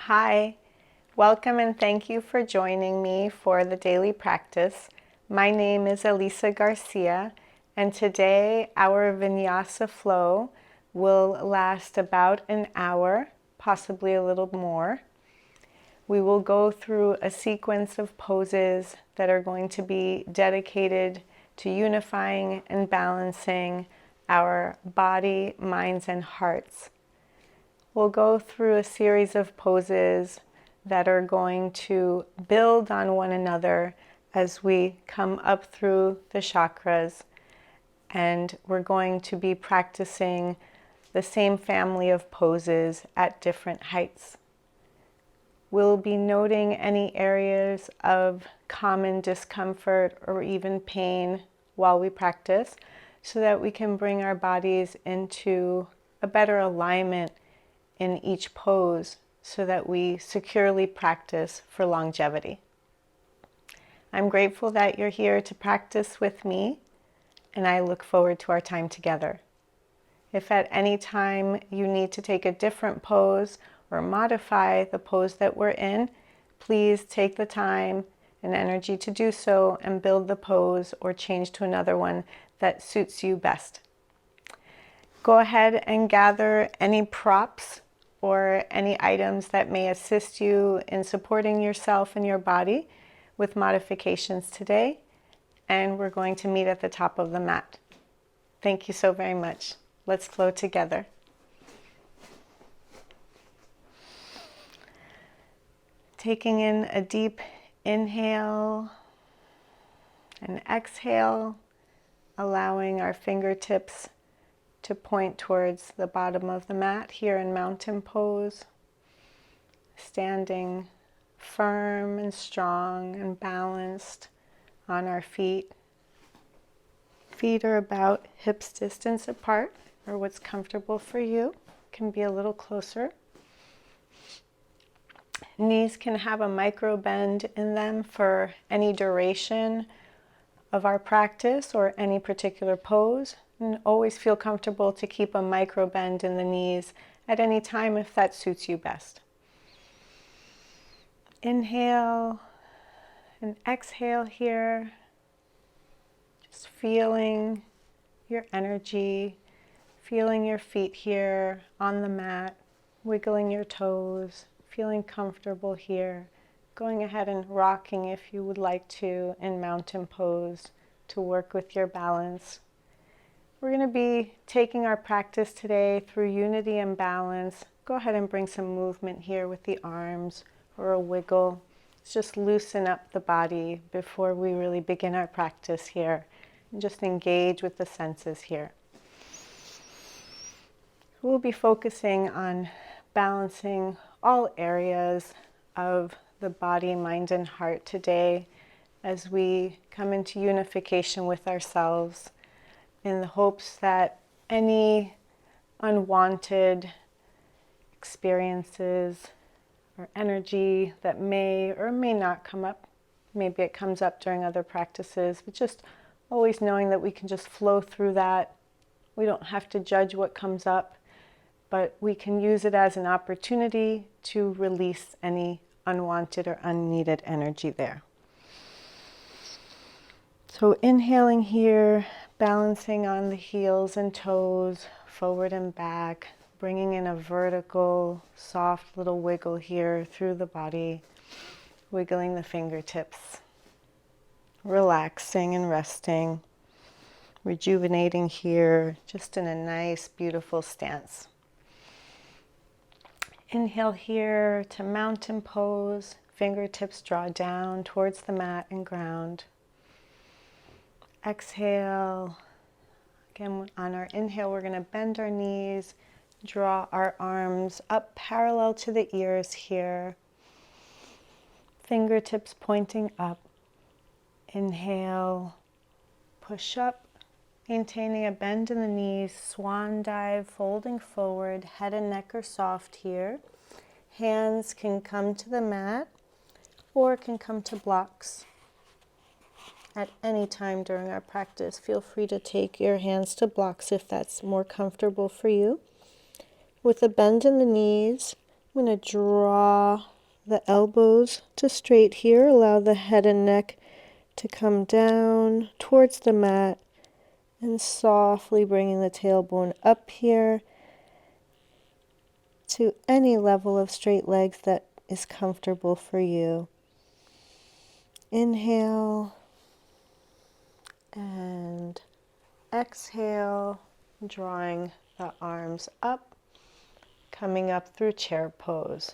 Hi, welcome and thank you for joining me for the daily practice. My name is Elisa Garcia, and today our Vinyasa flow will last about an hour, possibly a little more. We will go through a sequence of poses that are going to be dedicated to unifying and balancing our body, minds, and hearts. We'll go through a series of poses that are going to build on one another as we come up through the chakras, and we're going to be practicing the same family of poses at different heights. We'll be noting any areas of common discomfort or even pain while we practice so that we can bring our bodies into a better alignment in each pose so that we securely practice for longevity. I'm grateful that you're here to practice with me, and I look forward to our time together. If at any time you need to take a different pose or modify the pose that we're in, please take the time and energy to do so and build the pose or change to another one that suits you best. Go ahead and gather any props or any items that may assist you in supporting yourself and your body with modifications today, and we're going to meet at the top of the mat. Thank you so very much. Let's flow together. Taking in a deep inhale and exhale, allowing our fingertips to point towards the bottom of the mat here in mountain pose, standing firm and strong and balanced on our feet. Feet are about hips distance apart, or what's comfortable for you. Can be a little closer. Knees can have a micro bend in them for any duration of our practice or any particular pose. And always feel comfortable to keep a micro bend in the knees at any time if that suits you best. Inhale and exhale here. Just feeling your energy, feeling your feet here on the mat, wiggling your toes, feeling comfortable here. Going ahead and rocking if you would like to in mountain pose to work with your balance. We're going to be taking our practice today through unity and balance. Go ahead and bring some movement here with the arms or a wiggle. Let's just loosen up the body before we really begin our practice here. And just engage with the senses here. We'll be focusing on balancing all areas of the body, mind, and heart today as we come into unification with ourselves, in the hopes that any unwanted experiences or energy that may or may not come up, maybe it comes up during other practices, but just always knowing that we can just flow through that. We don't have to judge what comes up, but we can use it as an opportunity to release any unwanted or unneeded energy there. So inhaling here, balancing on the heels and toes, forward and back, bringing in a vertical, soft little wiggle here through the body, wiggling the fingertips, relaxing and resting, rejuvenating here, just in a nice, beautiful stance. Inhale here to mountain pose, fingertips draw down towards the mat and ground. Exhale. Again, on our inhale, we're going to bend our knees, draw our arms up parallel to the ears here. Fingertips pointing up. Inhale, push up, maintaining a bend in the knees, swan dive, folding forward, head and neck are soft here. Hands can come to the mat or can come to blocks. At any time during our practice, feel free to take your hands to blocks if that's more comfortable for you. With a bend in the knees I'm going to draw the elbows to straight here. Allow the head and neck to come down towards the mat and softly bringing the tailbone up here to any level of straight legs that is comfortable for you. Inhale and exhale, drawing the arms up, coming up through chair pose.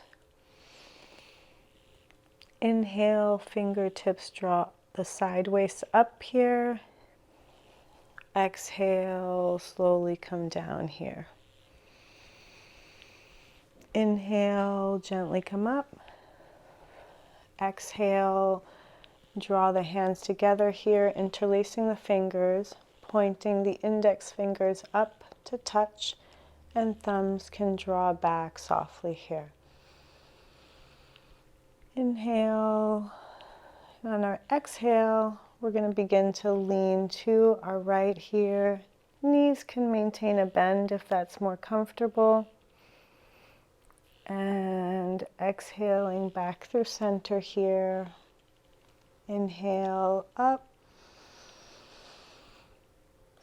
Inhale, fingertips draw the side waist up here. Exhale, slowly come down here. Inhale, gently come up. Exhale, draw the hands together here, interlacing the fingers, pointing the index fingers up to touch, and thumbs can draw back softly here. Inhale. On our exhale, we're going to begin to lean to our right here. Knees can maintain a bend if that's more comfortable. And exhaling back through center here. Inhale up.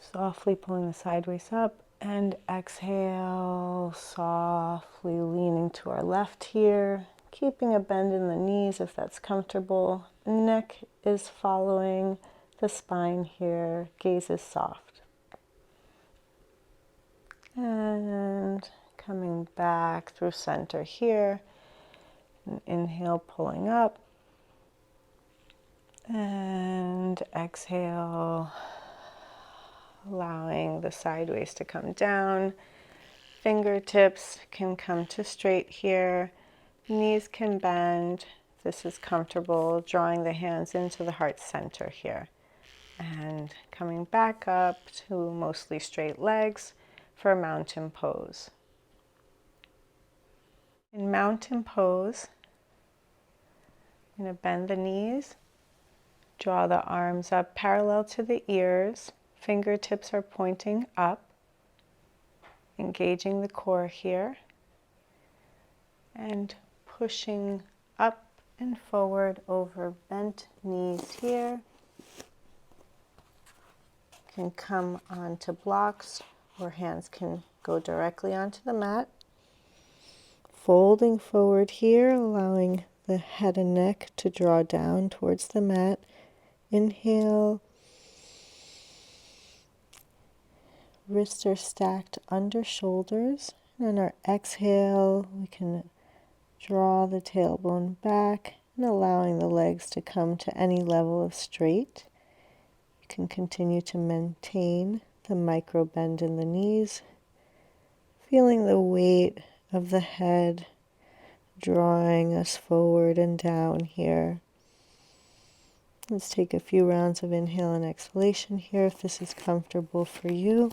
Softly pulling the sideways up. And exhale, softly leaning to our left here. Keeping a bend in the knees if that's comfortable. Neck is following the spine here. Gaze is soft. And coming back through center here. And inhale, pulling up. And exhale, allowing the sideways to come down. Fingertips can come to straight here. Knees can bend. This is comfortable, drawing the hands into the heart center here. And coming back up to mostly straight legs for mountain pose. In mountain pose, I'm going to bend the knees, draw the arms up parallel to the ears. Fingertips are pointing up, engaging the core here, and pushing up and forward over bent knees here. Can come onto blocks or hands can go directly onto the mat. Folding forward here, allowing the head and neck to draw down towards the mat. Inhale. Wrists are stacked under shoulders. And on our exhale, we can draw the tailbone back and allowing the legs to come to any level of straight. You can continue to maintain the micro bend in the knees, feeling the weight of the head drawing us forward and down here. Let's take a few rounds of inhale and exhalation here if this is comfortable for you.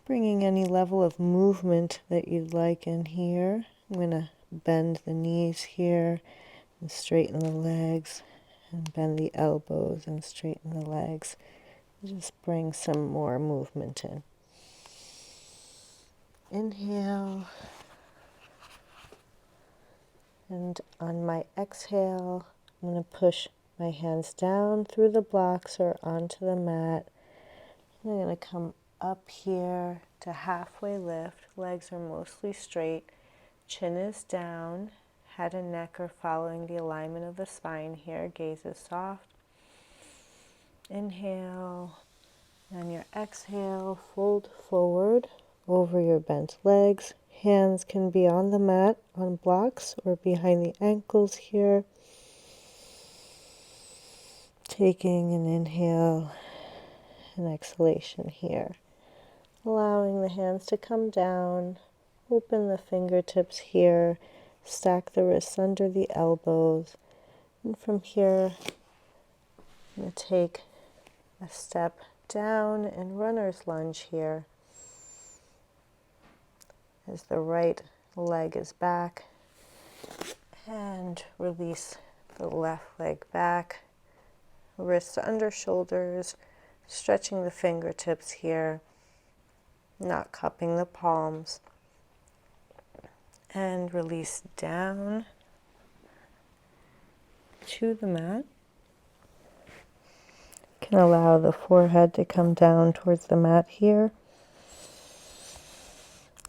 Bringing any level of movement that you'd like in here. I'm going to bend the knees here and straighten the legs and bend the elbows and straighten the legs. Just bring some more movement in. Inhale. And on my exhale, I'm going to push my hands down through the blocks or onto the mat. And I'm going to come up here to halfway lift. Legs are mostly straight. Chin is down. Head and neck are following the alignment of the spine here. Gaze is soft. Inhale. And your exhale, fold forward over your bent legs. Hands can be on the mat, on blocks, or behind the ankles here. Taking an inhale and exhalation here. Allowing the hands to come down, open the fingertips here, stack the wrists under the elbows, and from here, I'm going to take a step down in runner's lunge here as the right leg is back, and release the left leg back, wrists under shoulders, stretching the fingertips here, not cupping the palms. And release down to the mat. You can allow the forehead to come down towards the mat here.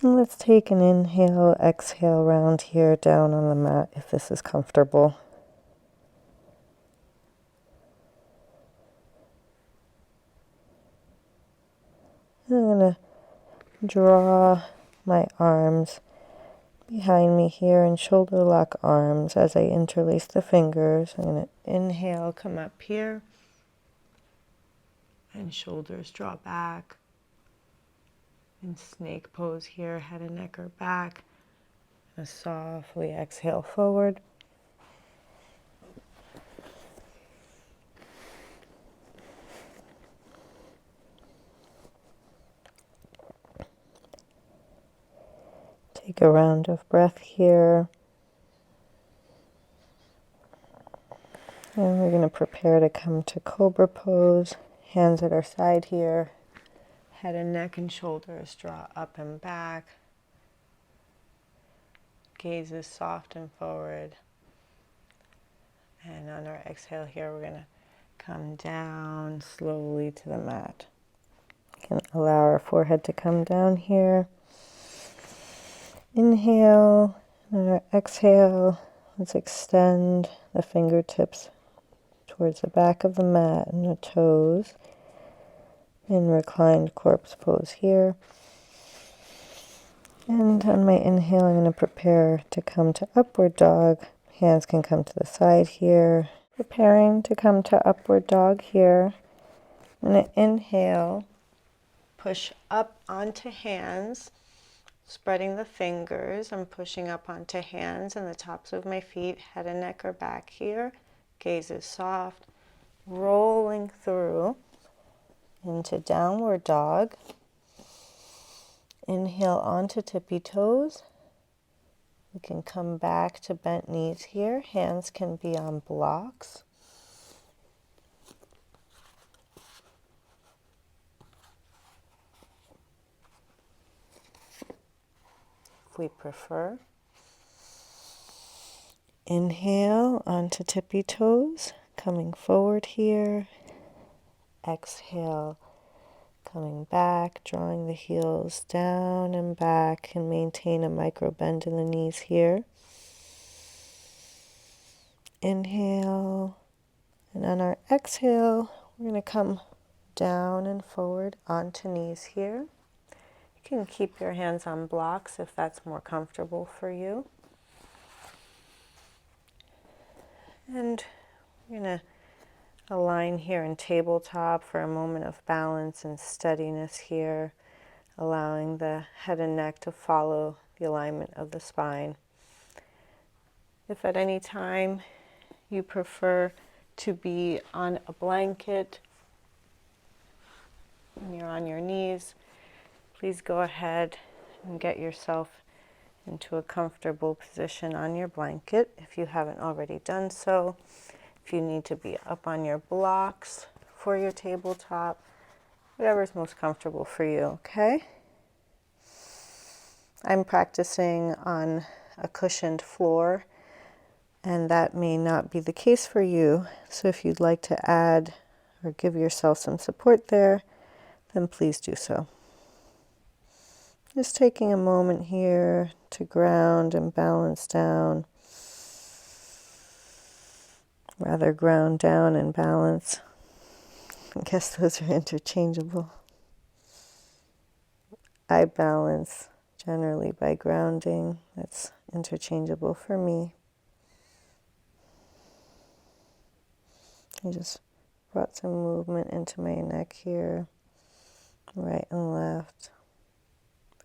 And let's take an inhale, exhale round here down on the mat if this is comfortable. And I'm going to draw my arms behind me here and shoulder lock arms as I interlace the fingers. I'm going to inhale, come up here, and shoulders draw back. In snake pose here, head and neck are back. And softly exhale forward. Take a round of breath here. And we're going to prepare to come to Cobra pose. Hands at our side here. Head and neck and shoulders draw up and back. Gaze is soft and forward. And on our exhale here, we're going to come down slowly to the mat. We can allow our forehead to come down here. Inhale, and our exhale, let's extend the fingertips towards the back of the mat and the toes in reclined corpse pose here. And on my inhale, I'm going to prepare to come to upward dog. Hands can come to the side here. Preparing to come to upward dog here. I'm going to inhale, push up onto hands, spreading the fingers. I'm pushing up onto hands and the tops of my feet. Head and neck are back here. Gaze is soft. Rolling through into downward dog. Inhale onto tippy toes. We can come back to bent knees here. Hands can be on blocks. If we prefer. Inhale onto tippy toes, coming forward here. Exhale, coming back, drawing the heels down and back, and maintain a micro bend in the knees here. Inhale, and on our exhale, we're going to come down and forward onto knees here. You can keep your hands on blocks if that's more comfortable for you. And we're going to align here in tabletop for a moment of balance and steadiness here, allowing the head and neck to follow the alignment of the spine. If at any time you prefer to be on a blanket when you're on your knees, please go ahead and get yourself into a comfortable position on your blanket if you haven't already done so. If you need to be up on your blocks for your tabletop, whatever is most comfortable for you, okay? I'm practicing on a cushioned floor, and that may not be the case for you. So if you'd like to add or give yourself some support there, then please do so. Just taking a moment here to ground and balance down. Rather ground down and balance. I guess those are interchangeable. I balance generally by grounding. That's interchangeable for me. I just brought some movement into my neck here, right and left.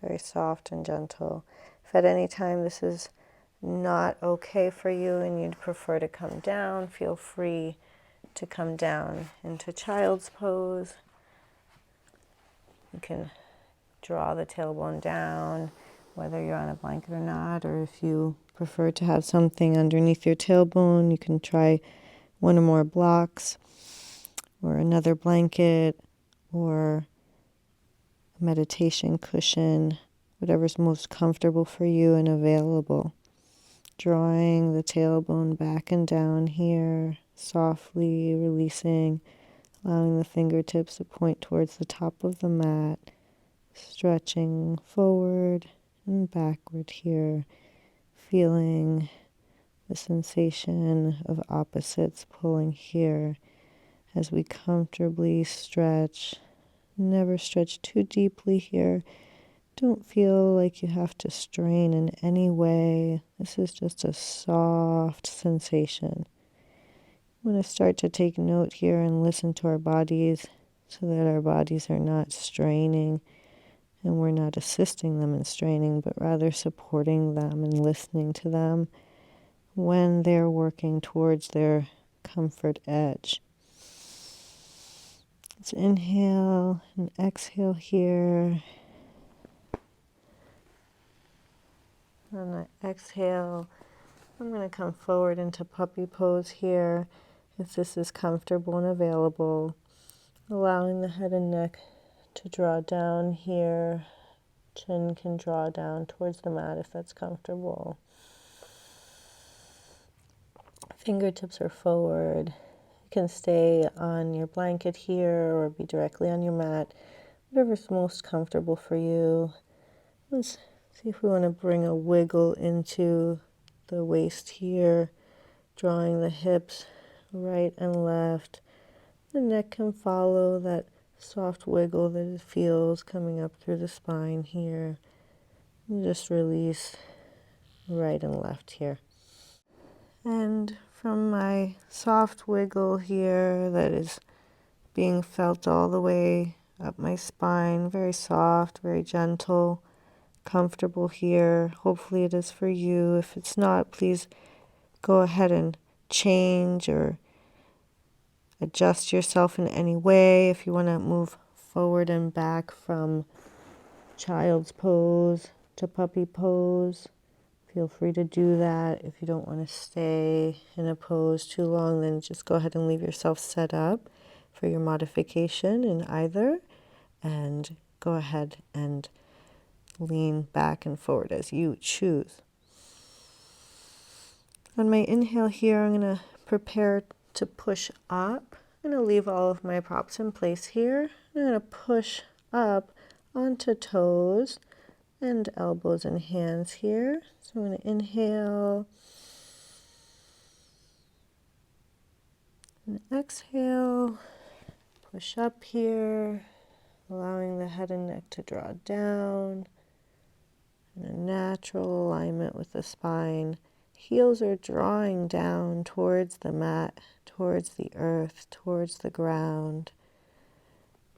Very soft and gentle. If at any time this is not okay for you and you'd prefer to come down, feel free to come down into child's pose. You can draw the tailbone down, whether you're on a blanket or not, or if you prefer to have something underneath your tailbone, you can try one or more blocks, or another blanket, or a meditation cushion, whatever's most comfortable for you and available. Drawing the tailbone back and down here, softly releasing, allowing the fingertips to point towards the top of the mat, stretching forward and backward here, feeling the sensation of opposites pulling here as we comfortably stretch. Never stretch too deeply here. Don't feel like you have to strain in any way. This is just a soft sensation. I'm going to start to take note here and listen to our bodies so that our bodies are not straining and we're not assisting them in straining, but rather supporting them and listening to them when they're working towards their comfort edge. Let's inhale and exhale here. On the exhale, I'm going to come forward into puppy pose here if this is comfortable and available. Allowing the head and neck to draw down here. Chin can draw down towards the mat if that's comfortable. Fingertips are forward. You can stay on your blanket here or be directly on your mat. Whatever's most comfortable for you. Let's see if we want to bring a wiggle into the waist here, drawing the hips right and left. The neck can follow that soft wiggle that it feels coming up through the spine here. And just release right and left here. And from my soft wiggle here that is being felt all the way up my spine, very soft, very gentle, comfortable here. Hopefully it is for you. If it's not, please go ahead and change or adjust yourself in any way. If you want to move forward and back from child's pose to puppy pose, feel free to do that. If you don't want to stay in a pose too long, then just go ahead and leave yourself set up for your modification in either, and go ahead and lean back and forward as you choose. On my inhale here, I'm going to prepare to push up. I'm going to leave all of my props in place here. I'm going to push up onto toes and elbows and hands here. So I'm going to inhale and exhale, push up here, allowing the head and neck to draw down in a natural alignment with the spine. Heels are drawing down towards the mat, towards the earth, towards the ground.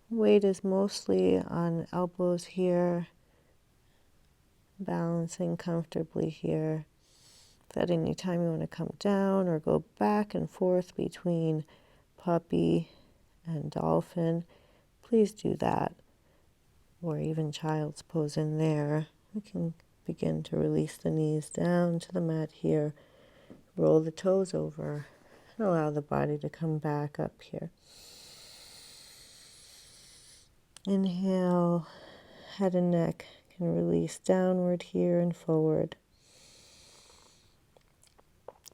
Weight is mostly on elbows here, balancing comfortably here. If at any time you want to come down or go back and forth between puppy and dolphin, please do that. Or even child's pose in there. We can begin to release the knees down to the mat here. Roll the toes over and allow the body to come back up here. Inhale, head and neck can release downward here and forward.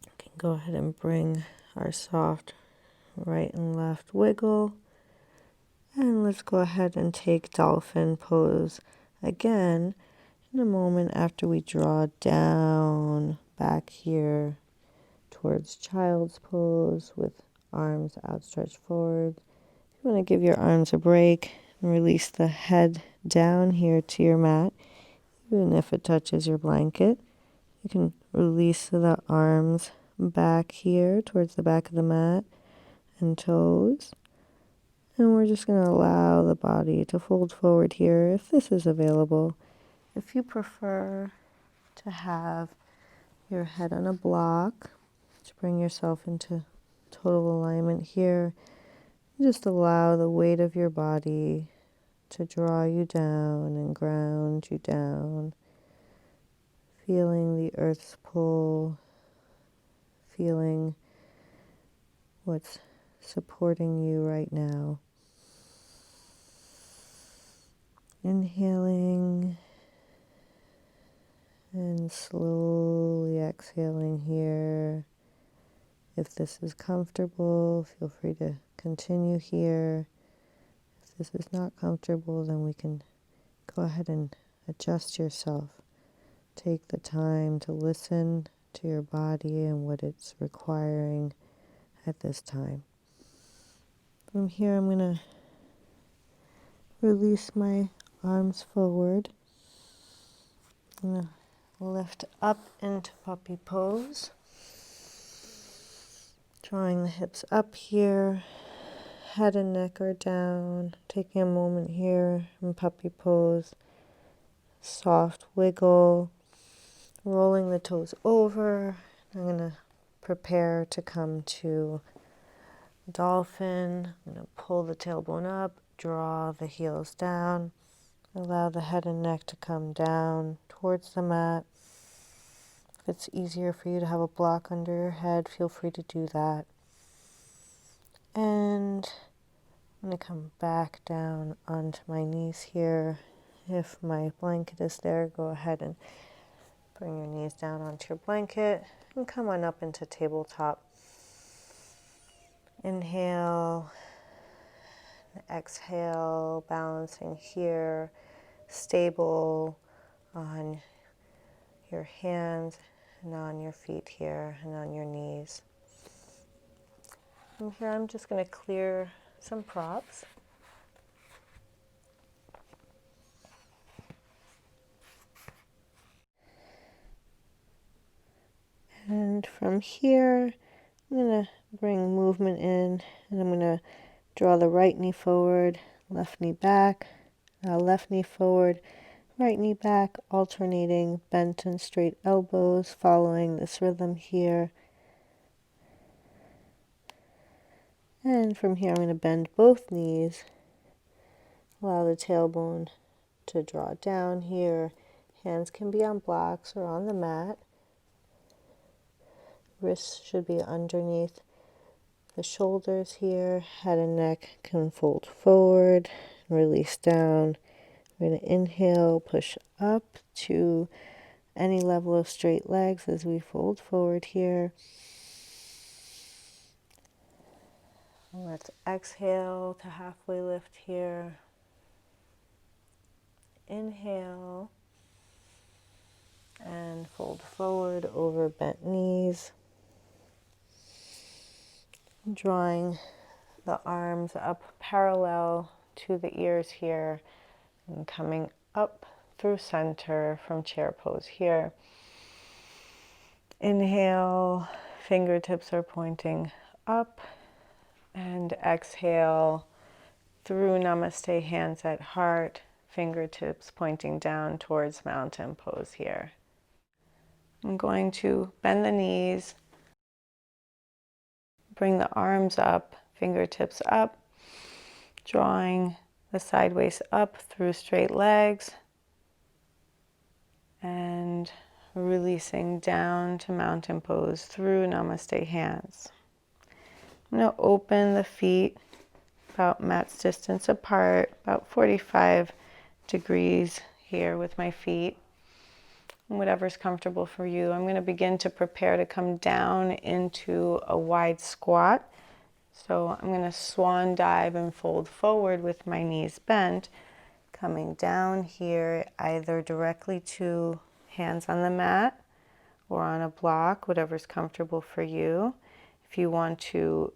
We can go ahead and bring our soft right and left wiggle. And let's go ahead and take dolphin pose again in a moment after we draw down back here towards child's pose with arms outstretched forward. If you want to give your arms a break and release the head down here to your mat, even if it touches your blanket, you can release the arms back here towards the back of the mat and toes. And we're just going to allow the body to fold forward here if this is available. If you prefer to have your head on a block, to bring yourself into total alignment here, just allow the weight of your body to draw you down and ground you down, feeling the earth's pull, feeling what's supporting you right now. Inhaling And slowly exhaling here. If this is comfortable, feel free to continue here. If this is not comfortable, then we can go ahead and adjust yourself. Take the time to listen to your body and what it's requiring at this time. From here, I'm going to release my arms forward. I'm going to lift up into puppy pose. Drawing the hips up here, head and neck are down. Taking a moment here in puppy pose. Soft wiggle, rolling the toes over. I'm going to prepare to come to dolphin. I'm going to pull the tailbone up, draw the heels down, allow the head and neck to come down towards the mat. If it's easier for you to have a block under your head, feel free to do that. And I'm going to come back down onto my knees here. If my blanket is there, go ahead and bring your knees down onto your blanket and come on up into tabletop. Inhale, exhale, balancing here, stable on your hands and on your feet here and on your knees. And here I'm just going to clear some props. And from here, I'm going to bring movement in, and I'm going to draw the right knee forward, left knee back, left knee forward, right knee back, alternating bent and straight elbows, following this rhythm here. And from here, I'm going to bend both knees, allow the tailbone to draw down here. Hands can be on blocks or on the mat. Wrists should be underneath the shoulders here. Head and neck can fold forward, release down. We're going to inhale, push up to any level of straight legs as we fold forward here. And let's exhale to halfway lift here. Inhale and fold forward over bent knees. Drawing the arms up parallel to the ears here and coming up through center from chair pose here. Inhale, fingertips are pointing up, and exhale through Namaste, hands at heart, fingertips pointing down towards mountain pose here. I'm going to bend the knees, bring the arms up, fingertips up, drawing the sideways up through straight legs, and releasing down to mountain pose through Namaste, hands. I'm going to open the feet about mat's distance apart, about 45 degrees here with my feet. Whatever's comfortable for you. I'm going to begin to prepare to come down into a wide squat. So I'm going to swan dive and fold forward with my knees bent, coming down here either directly to hands on the mat or on a block, whatever's comfortable for you. If you want to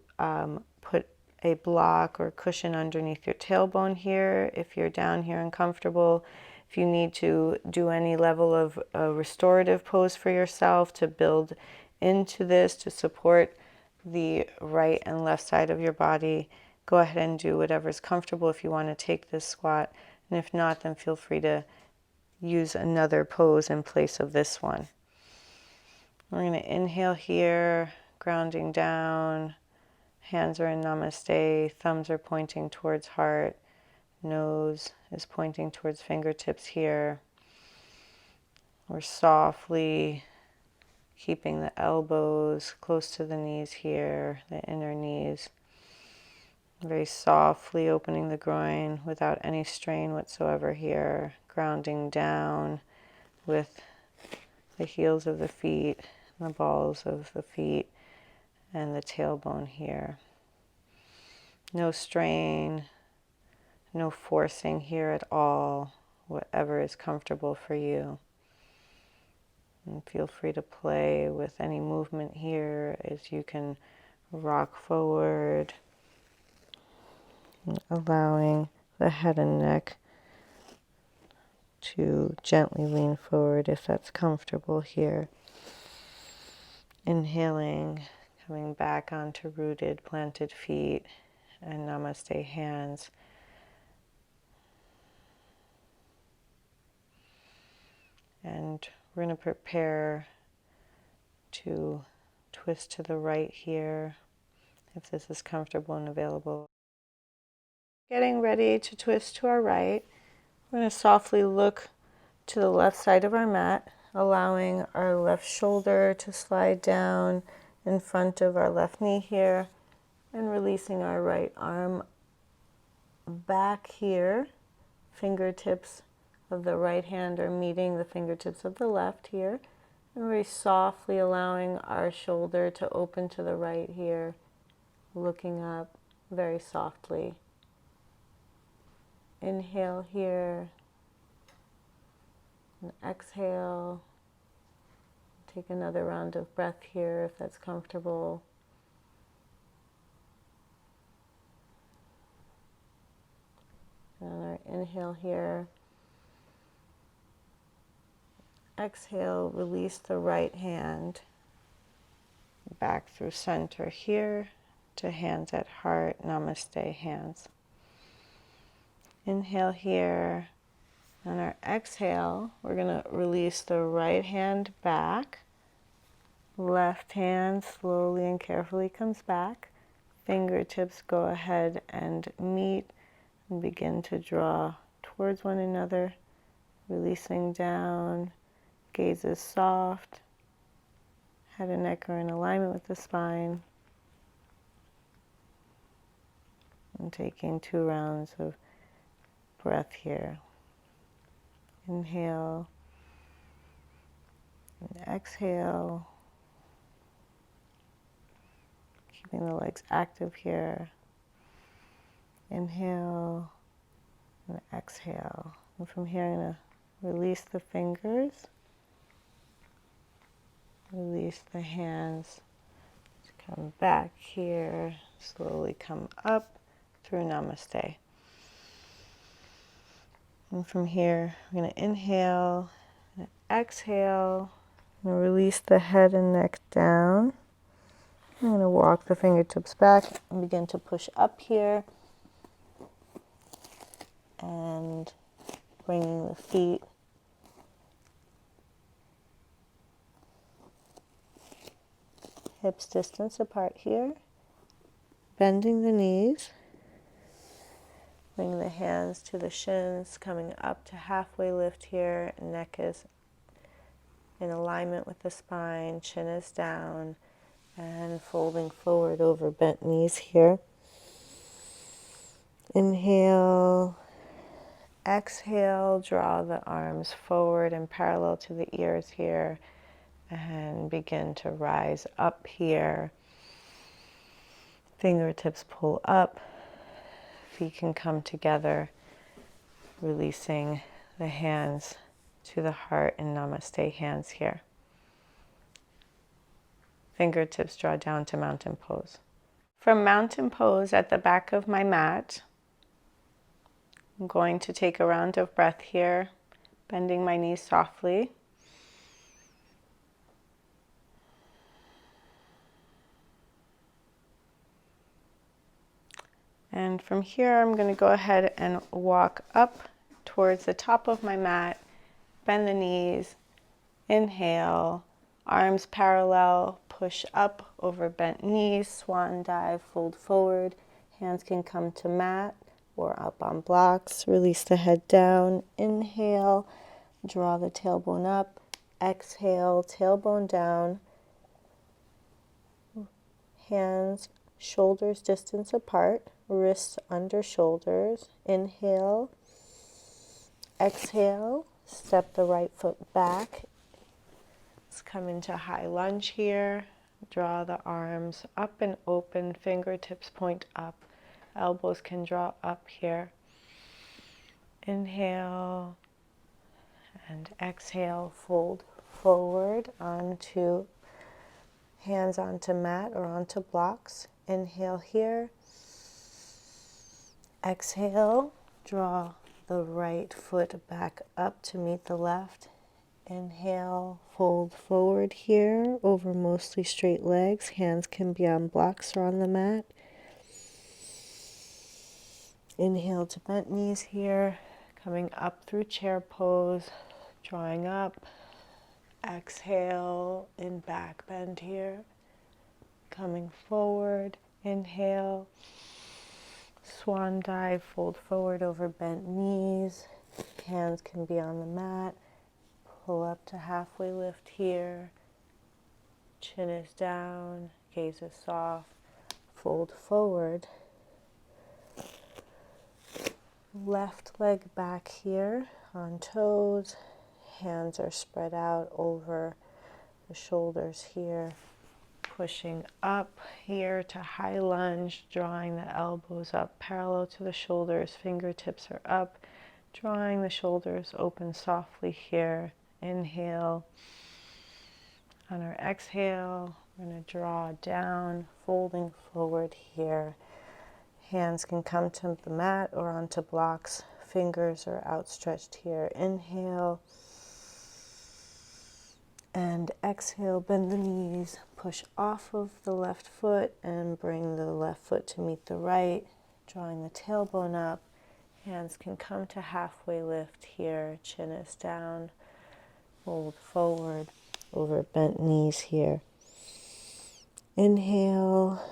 put a block or cushion underneath your tailbone here, if you're down here and comfortable, if you need to do any level of restorative pose for yourself to build into this to support the right and left side of your body, go ahead and do whatever's comfortable if you want to take this squat. And if not, then feel free to use another pose in place of this one. We're going to inhale here, grounding down. Hands are in Namaste, thumbs are pointing towards heart, nose is pointing towards fingertips here. We're softly keeping the elbows close to the knees here, the inner knees. Very softly opening the groin without any strain whatsoever here, grounding down with the heels of the feet, the balls of the feet, and the tailbone here. No strain, no forcing here at all, whatever is comfortable for you. And feel free to play with any movement here as you can rock forward, allowing the head and neck to gently lean forward if that's comfortable here. Inhaling, coming back onto rooted, planted feet and namaste hands. And we're going to prepare to twist to the right here, if this is comfortable and available. Getting ready to twist to our right, we're going to softly look to the left side of our mat, allowing our left shoulder to slide down in front of our left knee here, and releasing our right arm back here. Fingertips of the right hand are meeting the fingertips of the left here, and very softly allowing our shoulder to open to the right here, looking up very softly. Inhale here, and exhale. Take another round of breath here if that's comfortable. Another inhale here. Exhale, release the right hand back through center here to hands at heart, namaste hands. Inhale here. On our exhale, we're going to release the right hand back. Left hand slowly and carefully comes back. Fingertips go ahead and meet and begin to draw towards one another, releasing down. Gaze is soft. Head and neck are in alignment with the spine. And taking 2 rounds of breath here. Inhale and exhale. Keeping the legs active here. Inhale and exhale. And from here I'm going to release the fingers. Release the hands. Come back here. Slowly come up through namaste. And from here, we're going to inhale and exhale. And release the head and neck down. I'm going to walk the fingertips back and begin to push up here. And bringing the feet hips distance apart here. Bending the knees. Bring the hands to the shins, coming up to halfway lift here. Neck is in alignment with the spine, chin is down, and folding forward over bent knees here. Inhale, exhale, draw the arms forward and parallel to the ears here, and begin to rise up here. Fingertips pull up. Feet can come together, releasing the hands to the heart in namaste hands here. Fingertips draw down to mountain pose. From mountain pose at the back of my mat, I'm going to take a round of breath here, bending my knees softly. And from here, I'm going to go ahead and walk up towards the top of my mat, bend the knees, inhale, arms parallel, push up over bent knees, swan dive, fold forward. Hands can come to mat or up on blocks. Release the head down, inhale, draw the tailbone up, exhale, tailbone down, hands, shoulders distance apart, wrists under shoulders. Inhale, exhale, step the right foot back, Let's come into high lunge here. Draw the arms up and open, fingertips point up. Elbows can draw up here. Inhale and exhale, fold forward onto hands onto mat or onto blocks. Inhale here. Exhale, draw the right foot back up to meet the left. Inhale, fold forward here over mostly straight legs. Hands can be on blocks or on the mat. Inhale to bent knees here, coming up through chair pose, drawing up. Exhale in back bend here, coming forward. Inhale, swan dive, fold forward over bent knees. Hands can be on the mat. Pull up to halfway lift here. Chin is down, gaze is soft. Fold forward. Left leg back here on toes. Hands are spread out over the shoulders here. Pushing up here to high lunge, drawing the elbows up parallel to the shoulders. Fingertips are up, drawing the shoulders open softly here. Inhale. On our exhale, we're going to draw down, folding forward here. Hands can come to the mat or onto blocks. Fingers are outstretched here. Inhale. And exhale, bend the knees. Push off of the left foot and bring the left foot to meet the right. Drawing the tailbone up. Hands can come to halfway lift here. Chin is down. Fold forward over bent knees here. Inhale.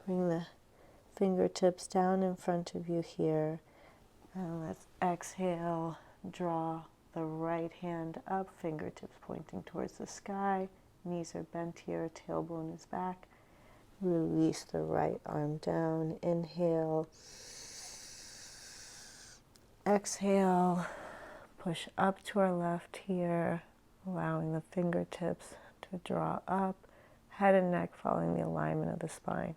Bring the fingertips down in front of you here. And let's exhale. Draw the right hand up, fingertips pointing towards the sky. Knees are bent here, tailbone is back. Release the right arm down. Inhale. Exhale. Push up to our left here, allowing the fingertips to draw up. Head and neck following the alignment of the spine.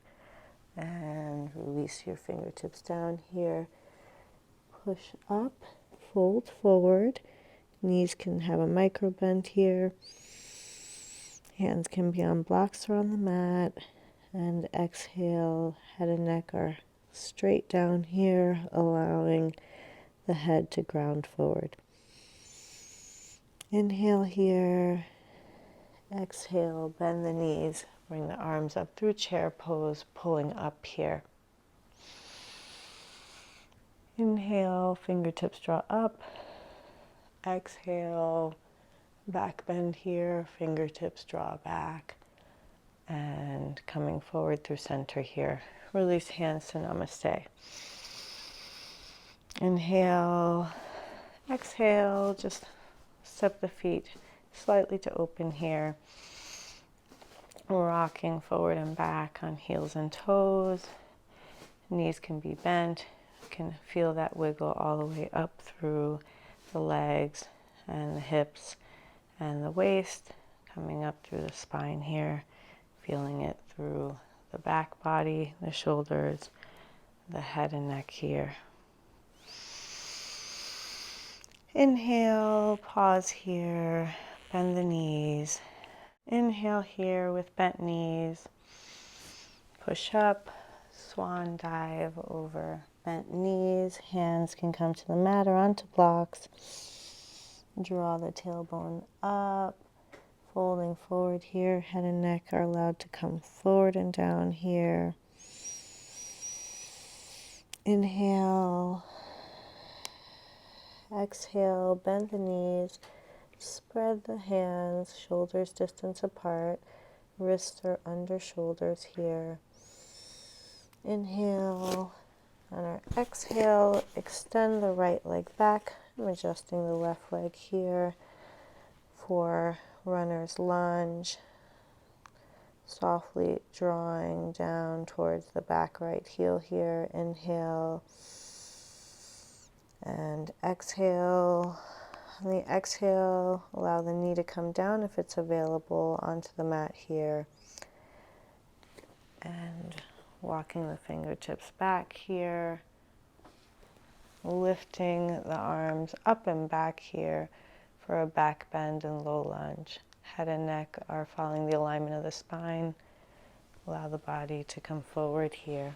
And release your fingertips down here. Push up, fold forward. Knees can have a micro bend here. Hands can be on blocks or on the mat. And exhale, head and neck are straight down here, allowing the head to ground forward. Inhale here. Exhale, bend the knees. Bring the arms up through chair pose, pulling up here. Inhale, fingertips draw up. Exhale, back bend here, fingertips draw back. And coming forward through center here. Release hands to namaste. Inhale, exhale, just step the feet slightly to open here. Rocking forward and back on heels and toes. Knees can be bent. You can feel that wiggle all the way up through the legs and the hips and the waist, coming up through the spine here, feeling it through the back body, the shoulders, the head and neck here. Inhale, pause here, bend the knees. Inhale here with bent knees. Push up, swan dive over bent knees. Hands can come to the mat or onto blocks. Draw the tailbone up, folding forward here. Head and neck are allowed to come forward and down here. Inhale. Exhale, bend the knees. Spread the hands, shoulders distance apart. Wrists are under shoulders here. Inhale. On our exhale, extend the right leg back. I'm adjusting the left leg here for runner's lunge. Softly drawing down towards the back right heel here. Inhale. And exhale. On the exhale, allow the knee to come down if it's available onto the mat here. And walking the fingertips back here. Lifting the arms up and back here for a back bend and low lunge. Head and neck are following the alignment of the spine. Allow the body to come forward here.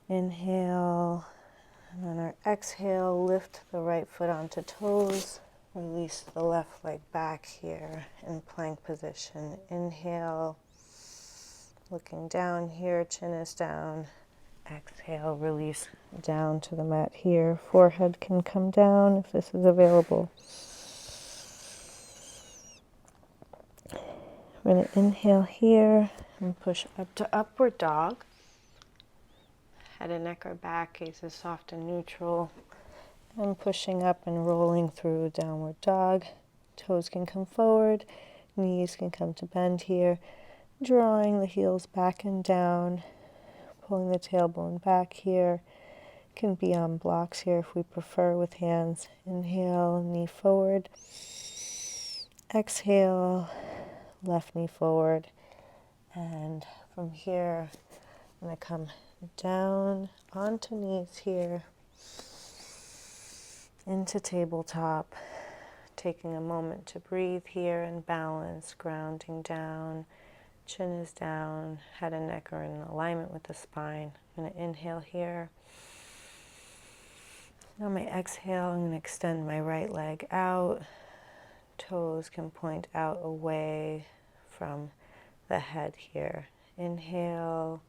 Inhale, and on our exhale, lift the right foot onto toes. Release the left leg back here in plank position. Inhale, looking down here, chin is down. Exhale, release down to the mat here. Forehead can come down if this is available. We're going to inhale here and push up to upward dog. Head and neck are back, gaze is soft and neutral. And pushing up and rolling through downward dog. Toes can come forward, knees can come to bend here. Drawing the heels back and down. Pulling the tailbone back here. Can be on blocks here if we prefer with hands. Inhale, knee forward. Exhale, left knee forward. And from here, I'm going to come down onto knees here. Into tabletop. Taking a moment to breathe here and balance, grounding down. Chin is down, head and neck are in alignment with the spine. I'm going to inhale here. On my exhale, I'm going to extend my right leg out. Toes can point out away from the head here. Inhale.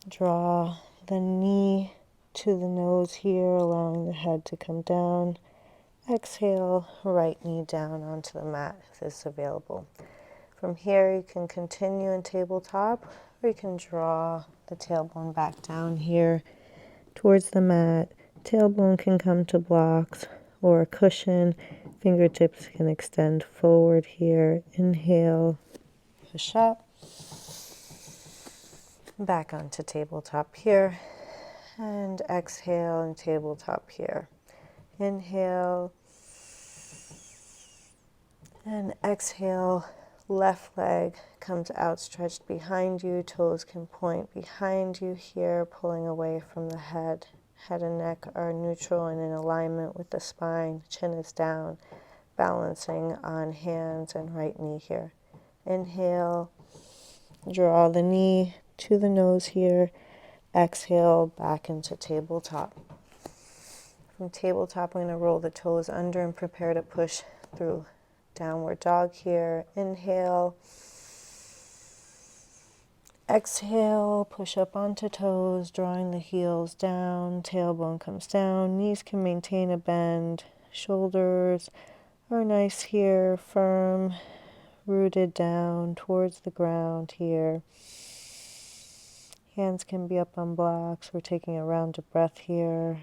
Draw the knee to the nose here, allowing the head to come down. Exhale, right knee down onto the mat if this is available. From here, you can continue in tabletop, or you can draw the tailbone back down here towards the mat. Tailbone can come to blocks or a cushion. Fingertips can extend forward here. Inhale, push up. Back onto tabletop here. And exhale and tabletop here. Inhale. And exhale. Left leg comes outstretched behind you. Toes can point behind you here, pulling away from the head. Head and neck are neutral and in alignment with the spine. Chin is down, balancing on hands and right knee here. Inhale, draw the knee to the nose here. Exhale, back into tabletop. From tabletop, I'm going to roll the toes under and prepare to push through downward dog here. Inhale. Exhale, push up onto toes, drawing the heels down, tailbone comes down, knees can maintain a bend, shoulders are nice here, firm, rooted down towards the ground here. Hands can be up on blocks. We're taking a round of breath here.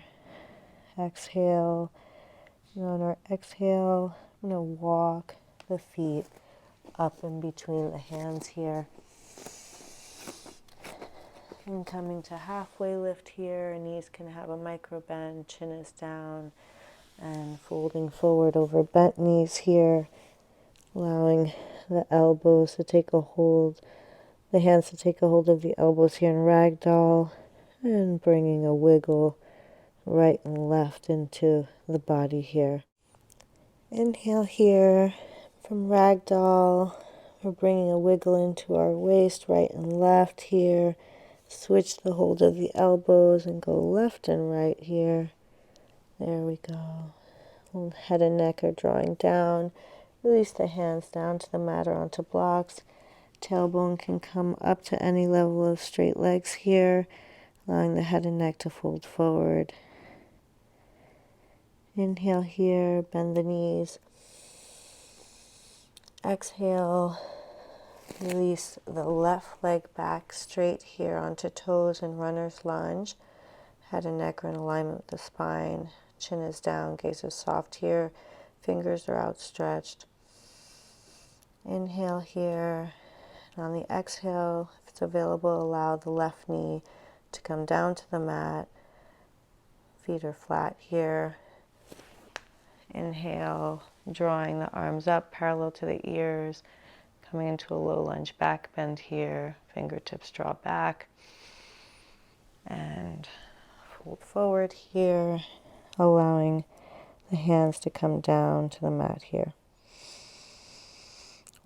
Exhale. And on our exhale, I'm going to walk the feet up in between the hands here. And coming to halfway lift here, knees can have a micro bend, chin is down, and folding forward over bent knees here, allowing the elbows to take a hold, the hands to take a hold of the elbows here in ragdoll, and bringing a wiggle right and left into the body here. Inhale here from ragdoll. We're bringing a wiggle into our waist, right and left here. Switch the hold of the elbows and go left and right here. There we go. Head and neck are drawing down. Release the hands down to the mat or onto blocks. Tailbone can come up to any level of straight legs here, allowing the head and neck to fold forward. Inhale here, bend the knees. Exhale, release the left leg back straight here onto toes and runner's lunge. Head and neck are in alignment with the spine. Chin is down, gaze is soft here. Fingers are outstretched. Inhale here. And on the exhale, if it's available, allow the left knee to come down to the mat. Feet are flat here. Inhale, drawing the arms up parallel to the ears, coming into a low lunge back bend here. Fingertips draw back and fold forward here, allowing the hands to come down to the mat here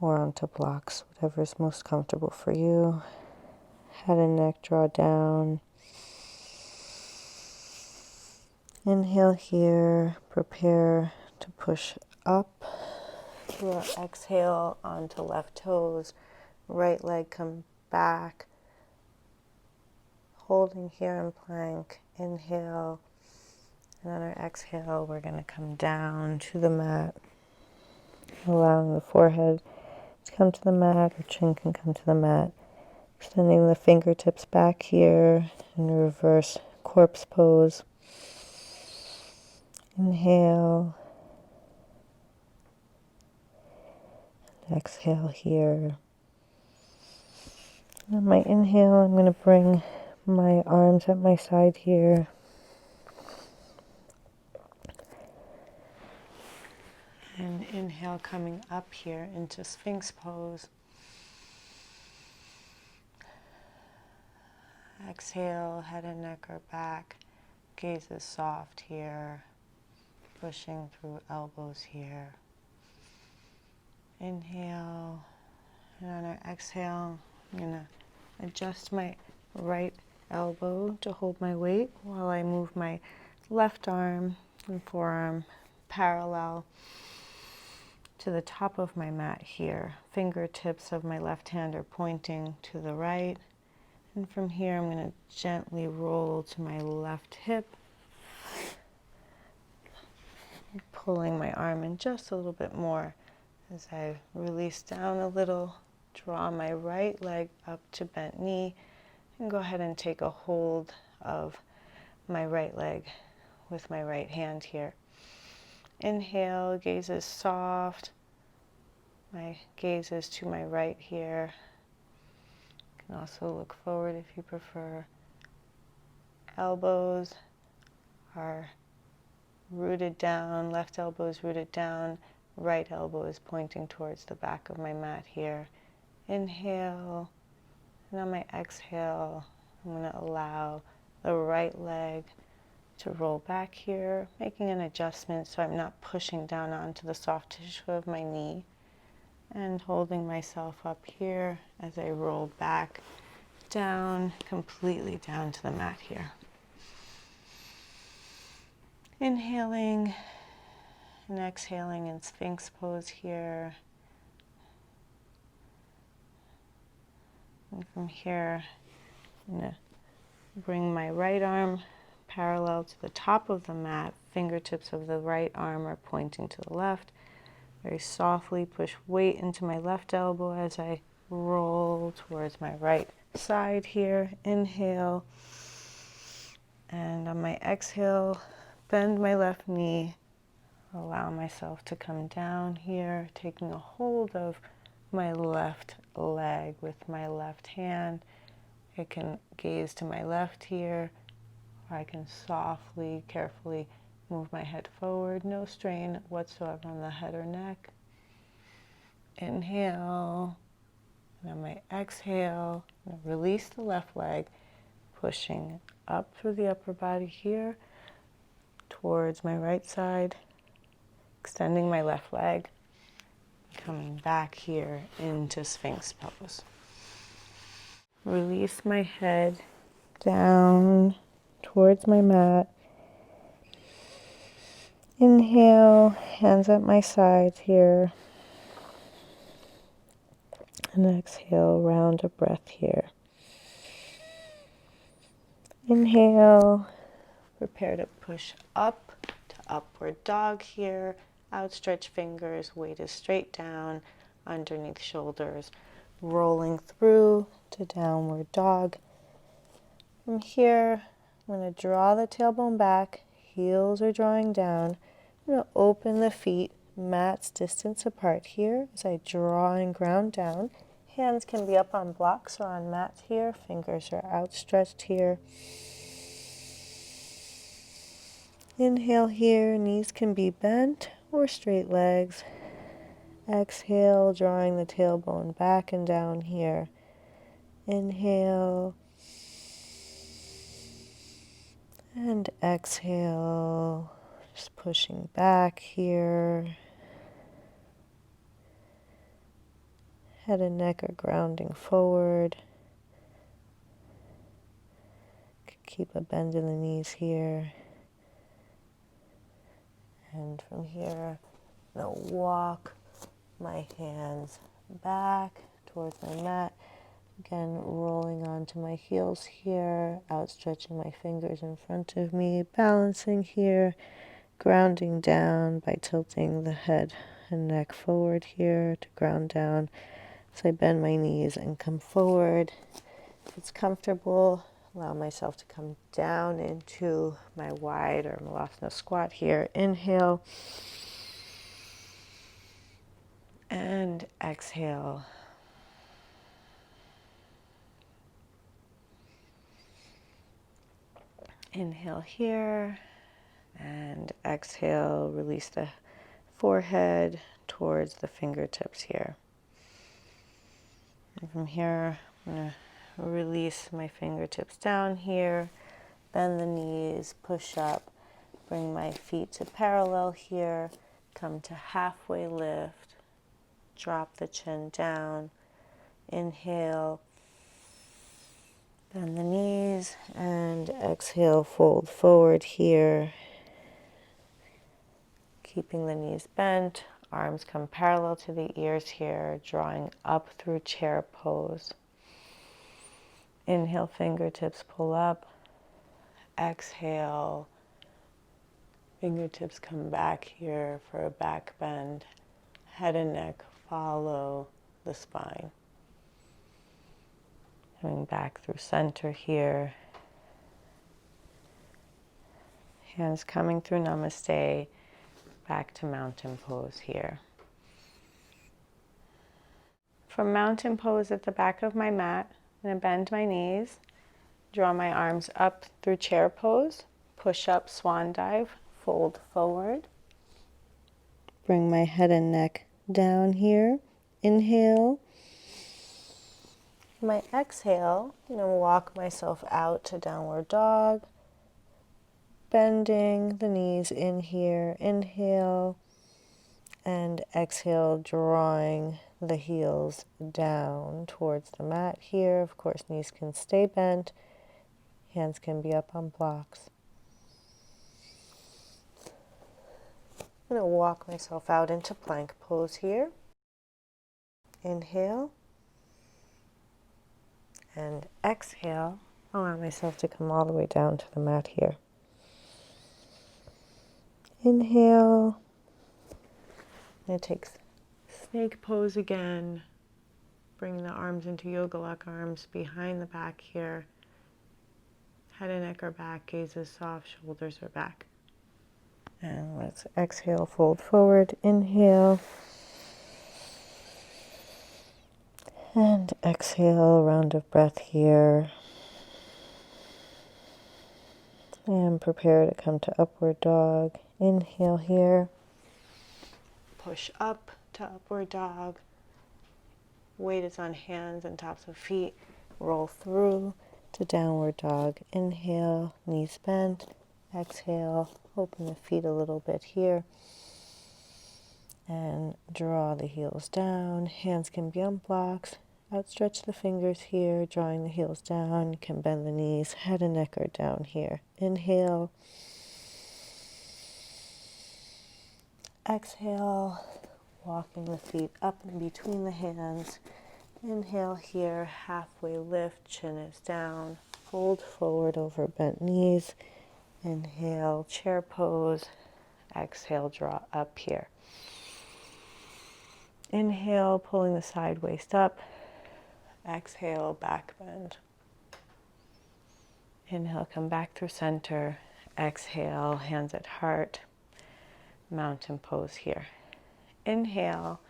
or onto blocks, whatever is most comfortable for you. Head and neck draw down. Inhale here, prepare to push up through our exhale onto left toes. Right leg come back, holding here in plank. Inhale, and on our exhale, we're going to come down to the mat, allowing the forehead to come to the mat, or chin can come to the mat. Extending the fingertips back here in reverse corpse pose. Inhale. Exhale here. On my inhale, I'm going to bring my arms at my side here. And inhale, coming up here into Sphinx pose. Exhale, head and neck are back. Gaze is soft here. Pushing through elbows here. Inhale. And on our exhale, I'm going to adjust my right elbow to hold my weight while I move my left arm and forearm parallel to the top of my mat here. Fingertips of my left hand are pointing to the right. And from here, I'm going to gently roll to my left hip, pulling my arm in just a little bit more as I release down a little, draw my right leg up to bent knee, and go ahead and take a hold of my right leg with my right hand here. Inhale, gaze is soft. My gaze is to my right here. You can also look forward if you prefer. Elbows are rooted down, left elbow is rooted down, right elbow is pointing towards the back of my mat here. Inhale, and on my exhale, I'm going to allow the right leg to roll back here, making an adjustment so I'm not pushing down onto the soft tissue of my knee, and holding myself up here as I roll back down, completely down to the mat here. Inhaling and exhaling in Sphinx pose here. And from here, I'm going to bring my right arm parallel to the top of the mat. Fingertips of the right arm are pointing to the left. Very softly push weight into my left elbow as I roll towards my right side here. Inhale. And on my exhale, bend my left knee. Allow myself to come down here, taking a hold of my left leg with my left hand. I can gaze to my left here, or I can softly, carefully move my head forward. No strain whatsoever on the head or neck. Inhale. And on my exhale, I'm going to release the left leg, pushing up through the upper body here towards my right side, extending my left leg, coming back here into Sphinx pose. Release my head down towards my mat. Inhale, hands at my sides here. And exhale, round a breath here. Inhale, prepare to push up to upward dog here. Outstretch fingers, weight is straight down, underneath shoulders, rolling through to downward dog. From here, I'm going to draw the tailbone back, heels are drawing down. I'm going to open the feet, mats distance apart here as I draw and ground down. Hands can be up on blocks or on mats here. Fingers are outstretched here. Inhale here, knees can be bent or straight legs. Exhale, drawing the tailbone back and down here. Inhale and exhale, just pushing back here. Head and neck are grounding forward. Keep a bend in the knees here. And from here, I'm going to walk my hands back towards my mat. Again, rolling onto my heels here, outstretching my fingers in front of me, balancing here, grounding down by tilting the head and neck forward here to ground down. So I bend my knees and come forward. If it's comfortable, allow myself to come down into my wide or Malasana squat here. Inhale and exhale. Inhale here and exhale. Release the forehead towards the fingertips here. And from here, I'm going to release my fingertips down here, bend the knees, push up, bring my feet to parallel here, come to halfway lift, drop the chin down, inhale, bend the knees, and exhale, fold forward here, keeping the knees bent, arms come parallel to the ears here, drawing up through chair pose. Inhale, fingertips pull up. Exhale, fingertips come back here for a back bend. Head and neck follow the spine. Coming back through center here. Hands coming through Namaste. Back to mountain pose here. From mountain pose at the back of my mat, I'm going to bend my knees, draw my arms up through chair pose, push up, swan dive, fold forward. Bring my head and neck down here. Inhale. My exhale, I'm going to walk myself out to downward dog, bending the knees in here. Inhale and exhale, drawing the heels down towards the mat here. Of course, knees can stay bent. Hands can be up on blocks. I'm going to walk myself out into plank pose here. Inhale. And exhale. Allow myself to come all the way down to the mat here. Inhale. And take snake pose again. Bring the arms into yoga lock arms behind the back here. Head and neck are back, gaze is soft, shoulders are back. And let's exhale, fold forward, inhale. And exhale, round of breath here. And prepare to come to upward dog. Inhale here. Push up to upward dog. Weight is on hands and tops of feet. Roll through to downward dog. Inhale, knees bent. Exhale, open the feet a little bit here. And draw the heels down. Hands can be on blocks. Outstretch the fingers here, drawing the heels down. You can bend the knees. Head and neck are down here. Inhale. Exhale, walking the feet up and between the hands. Inhale here, halfway lift, chin is down. Fold forward over bent knees. Inhale, chair pose. Exhale, draw up here. Inhale, pulling the side waist up. Exhale, back bend. Inhale, come back through center. Exhale, hands at heart. Mountain pose here. Inhale,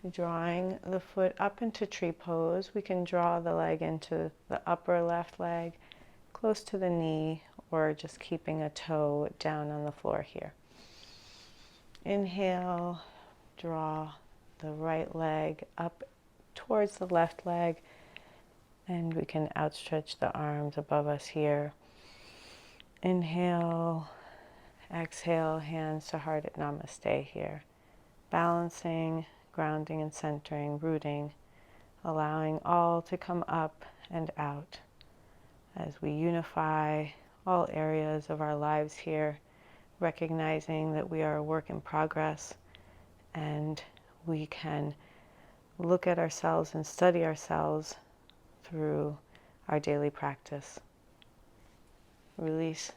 drawing the foot up into tree pose. We can draw the leg into the upper left leg, close to the knee, or just keeping a toe down on the floor here. Inhale, draw the right leg up towards the left leg, and we can outstretch the arms above us here. Inhale, exhale, hands to heart at namaste here. Balancing, grounding and centering, rooting, allowing all to come up and out as we unify all areas of our lives here, recognizing that we are a work in progress and we can look at ourselves and study ourselves through our daily practice. Release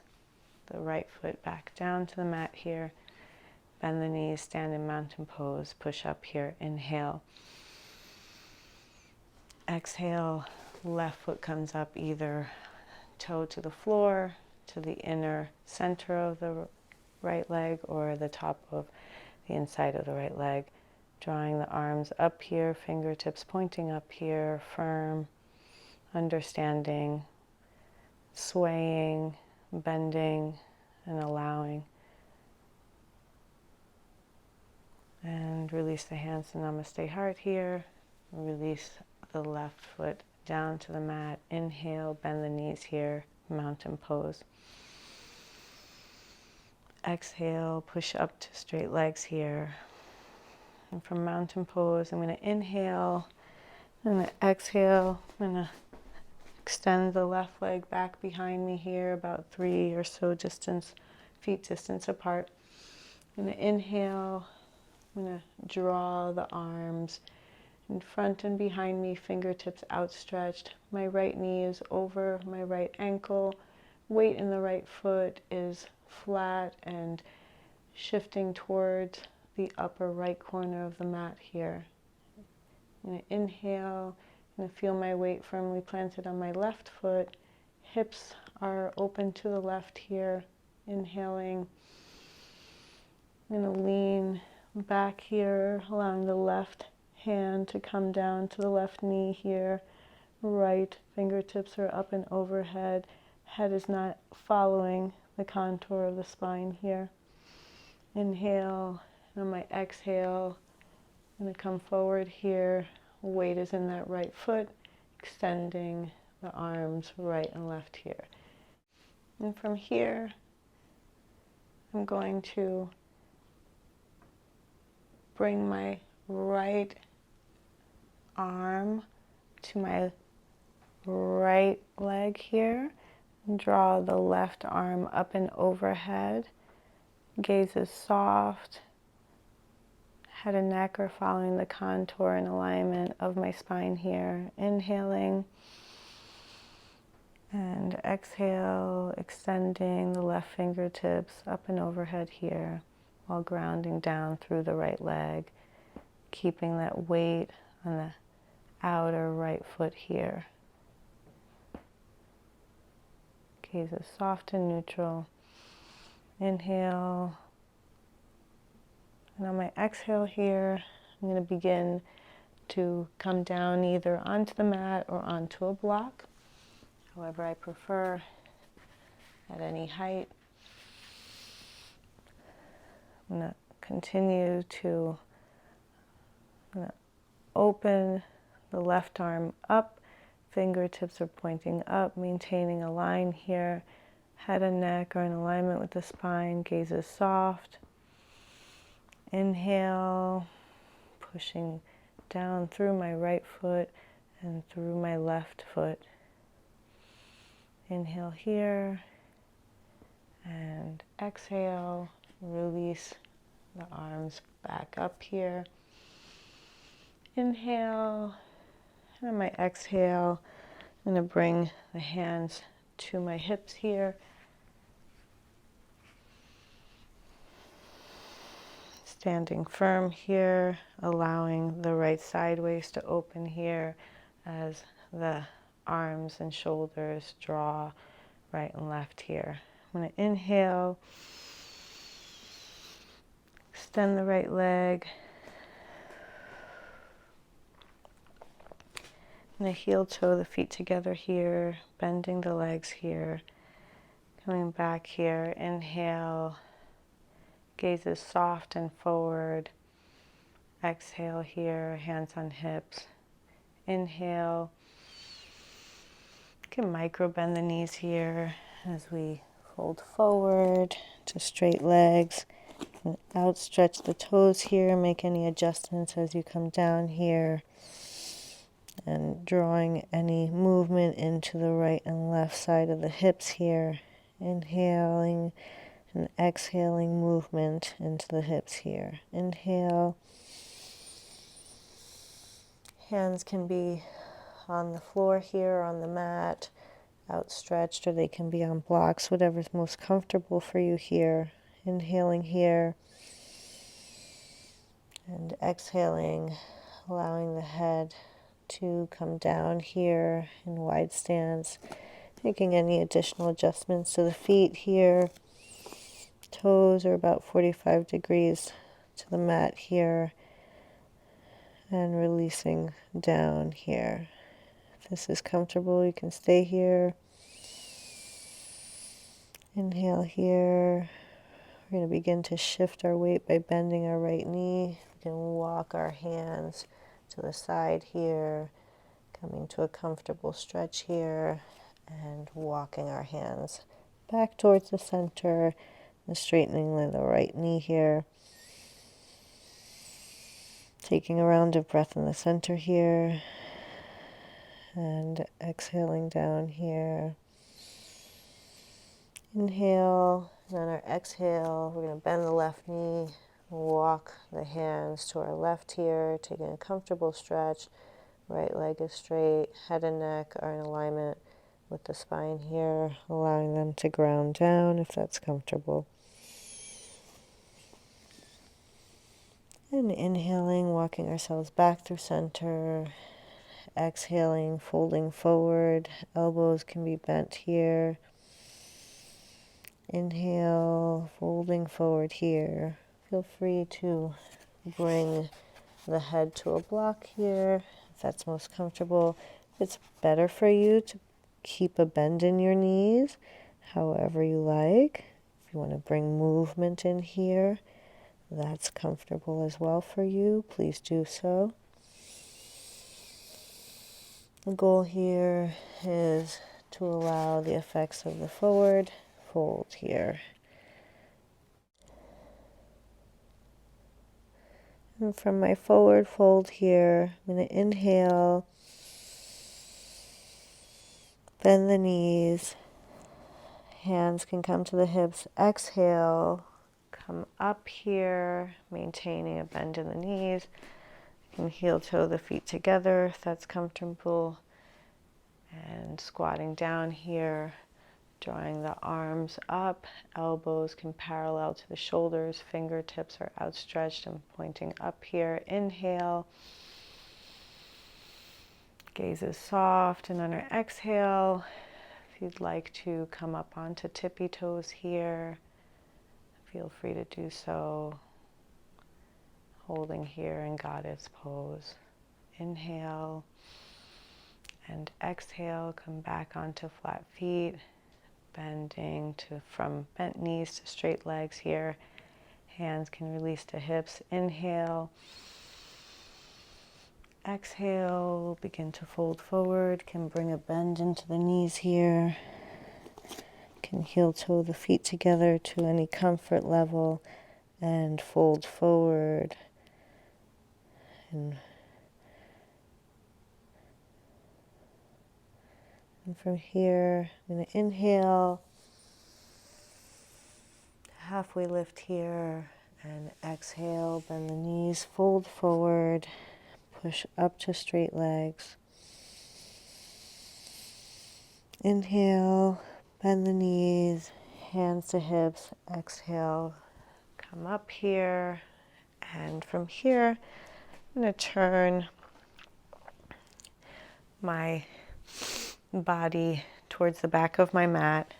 the right foot back down to the mat here. Bend the knees, stand in mountain pose, push up here. Inhale. Exhale, left foot comes up, either toe to the floor, to the inner center of the right leg, or the top of the inside of the right leg. Drawing the arms up here, fingertips pointing up here, firm, understanding, swaying, bending, and allowing. And release the hands to Namaste Heart here. Release the left foot down to the mat. Inhale, bend the knees here, mountain pose. Exhale, push up to straight legs here. And from mountain pose, I'm going to inhale. I'm going to exhale. I'm going to extend the left leg back behind me here, about 3 or so feet distance apart. I'm going to inhale. I'm going to draw the arms in front and behind me, fingertips outstretched. My right knee is over my right ankle. Weight in the right foot is flat and shifting towards the upper right corner of the mat here. I'm going to inhale. I'm going to feel my weight firmly planted on my left foot. Hips are open to the left here. Inhaling. I'm going to lean back here, allowing the left hand to come down to the left knee here. Right fingertips are up and overhead. Head is not following the contour of the spine here. Inhale, and on my exhale, I'm going to come forward here. Weight is in that right foot, extending the arms right and left here. And from here, I'm going to bring my right arm to my right leg here. And draw the left arm up and overhead. Gaze is soft. Head and neck are following the contour and alignment of my spine here. Inhaling and exhale, extending the left fingertips up and overhead here while grounding down through the right leg, keeping that weight on the outer right foot here. Gaze is soft and neutral. Inhale. And on my exhale here, I'm going to begin to come down either onto the mat or onto a block, however I prefer, at any height. I'm going to continue to open the left arm up. Fingertips are pointing up, maintaining a line here. Head and neck are in alignment with the spine. Gaze is soft. Inhale, pushing down through my right foot and through my left foot. Inhale here and exhale. Release the arms back up here. Inhale, and on my exhale, I'm going to bring the hands to my hips here. Standing firm here, allowing the right side waist to open here as the arms and shoulders draw right and left here. I'm going to inhale, extend the right leg, and the heel toe the feet together here, bending the legs here. Coming back here, inhale, gaze is soft and forward. Exhale here, hands on hips. Inhale. You can micro bend the knees here as we fold forward to straight legs. Outstretch the toes here, make any adjustments as you come down here. And drawing any movement into the right and left side of the hips here. Inhaling and exhaling movement into the hips here. Inhale. Hands can be on the floor here, on the mat, outstretched, or they can be on blocks, whatever's most comfortable for you here. Inhaling here and exhaling, allowing the head to come down here in wide stance, making any additional adjustments to the feet here. Toes are about 45 degrees to the mat here, and releasing down here. If this is comfortable, you can stay here. Inhale here. We're going to begin to shift our weight by bending our right knee. We can walk our hands to the side here, coming to a comfortable stretch here, and walking our hands back towards the center, and straightening the right knee here. Taking a round of breath in the center here, and exhaling down here. Inhale, and on our exhale, we're going to bend the left knee, walk the hands to our left here, taking a comfortable stretch. Right leg is straight, head and neck are in alignment with the spine here, allowing them to ground down if that's comfortable. And inhaling, walking ourselves back through center. Exhaling, folding forward. Elbows can be bent here. Inhale, folding forward here. Feel free to bring the head to a block here if that's most comfortable. It's better for you to keep a bend in your knees, however you like. If you want to bring movement in here, that's comfortable as well for you. Please do so. The goal here is to allow the effects of the forward fold here. And from my forward fold here, I'm going to inhale, bend the knees, hands can come to the hips, exhale, come up here, maintaining a bend in the knees. You can heel toe the feet together if that's comfortable, and squatting down here, drawing the arms up, elbows can parallel to the shoulders, fingertips are outstretched and pointing up here. Inhale, gaze is soft, and on our exhale, if you'd like to come up onto tippy toes here, feel free to do so, holding here in goddess pose. Inhale and exhale, come back onto flat feet, bending to from bent knees to straight legs here. Hands can release to hips. Inhale. Exhale, begin to fold forward, can bring a bend into the knees here. Can heel toe the feet together to any comfort level and fold forward. And from here, I'm going to inhale, halfway lift here, and exhale, bend the knees, fold forward, push up to straight legs. Inhale, bend the knees, hands to hips, exhale, come up here, and from here, I'm going to turn my body towards the back of my mat.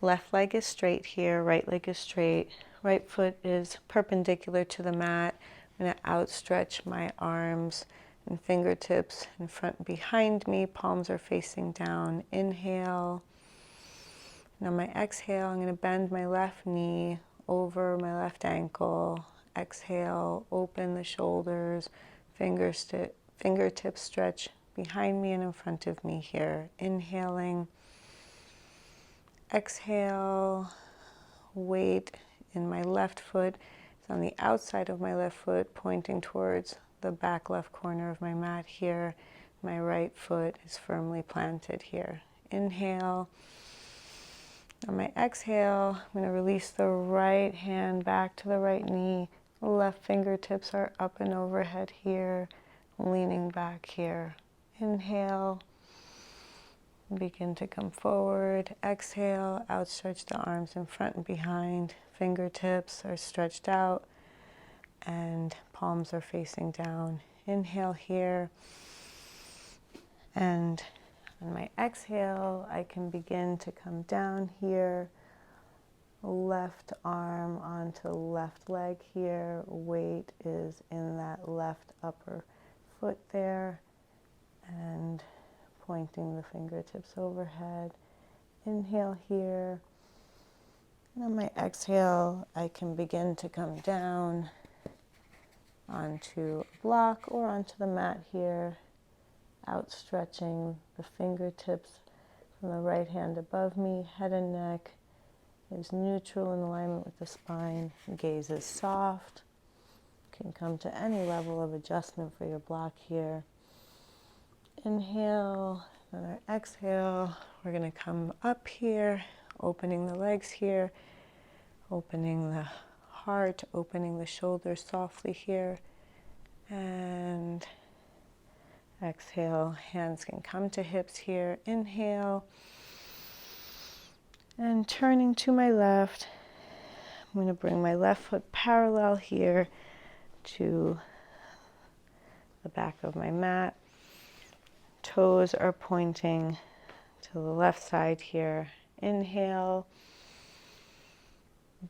Left leg is straight here, right leg is straight, right foot is perpendicular to the mat. I'm going to outstretch my arms and fingertips in front and behind me. Palms are facing down. Inhale. Now my exhale, I'm going to bend my left knee over my left ankle. Exhale, open the shoulders, fingertips stretch behind me and in front of me here. Inhaling. Exhale, weight in my left foot. It's on the outside of my left foot, pointing towards the back left corner of my mat here. My right foot is firmly planted here. Inhale. On my exhale, I'm going to release the right hand back to the right knee. Left fingertips are up and overhead here, leaning back here. Inhale. Begin to come forward. Exhale, outstretch the arms in front and behind. Fingertips are stretched out and palms are facing down. Inhale here. And on my exhale, I can begin to come down here. Left arm onto left leg here. Weight is in that left upper foot there. And pointing the fingertips overhead. Inhale here. And on my exhale, I can begin to come down onto a block or onto the mat here, outstretching the fingertips from the right hand above me. Head and neck is neutral in alignment with the spine. Gaze is soft. Can come to any level of adjustment for your block here. Inhale, and our exhale, we're going to come up here, opening the legs here, opening the heart, opening the shoulders softly here, and exhale, hands can come to hips here. Inhale, and turning to my left, I'm going to bring my left foot parallel here to the back of my mat. Toes are pointing to the left side here. Inhale,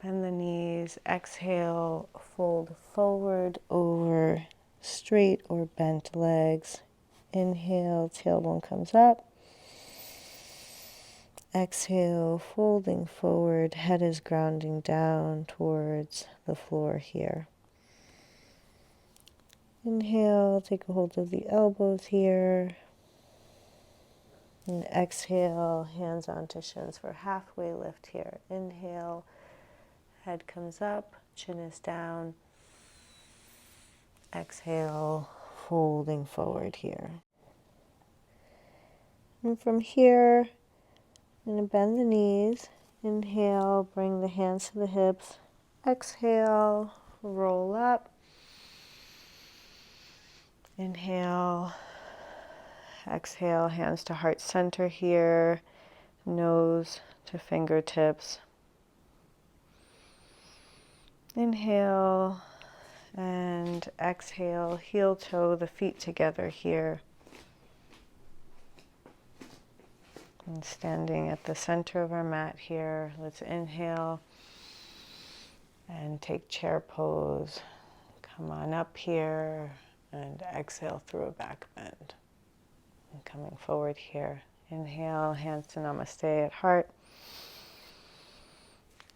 bend the knees. Exhale, fold forward over straight or bent legs. Inhale, tailbone comes up. Exhale, folding forward, head is grounding down towards the floor here. Inhale, take a hold of the elbows here. And exhale, hands onto shins for halfway lift here. Inhale, head comes up, chin is down. Exhale, folding forward here. And from here, I'm going to bend the knees. Inhale, bring the hands to the hips. Exhale, roll up. Inhale. Exhale, hands to heart center here, nose to fingertips. Inhale and exhale, heel toe the feet together here. And standing at the center of our mat here, let's inhale and take chair pose. Come on up here and exhale through a back bend. And coming forward here. Inhale, hands to namaste at heart.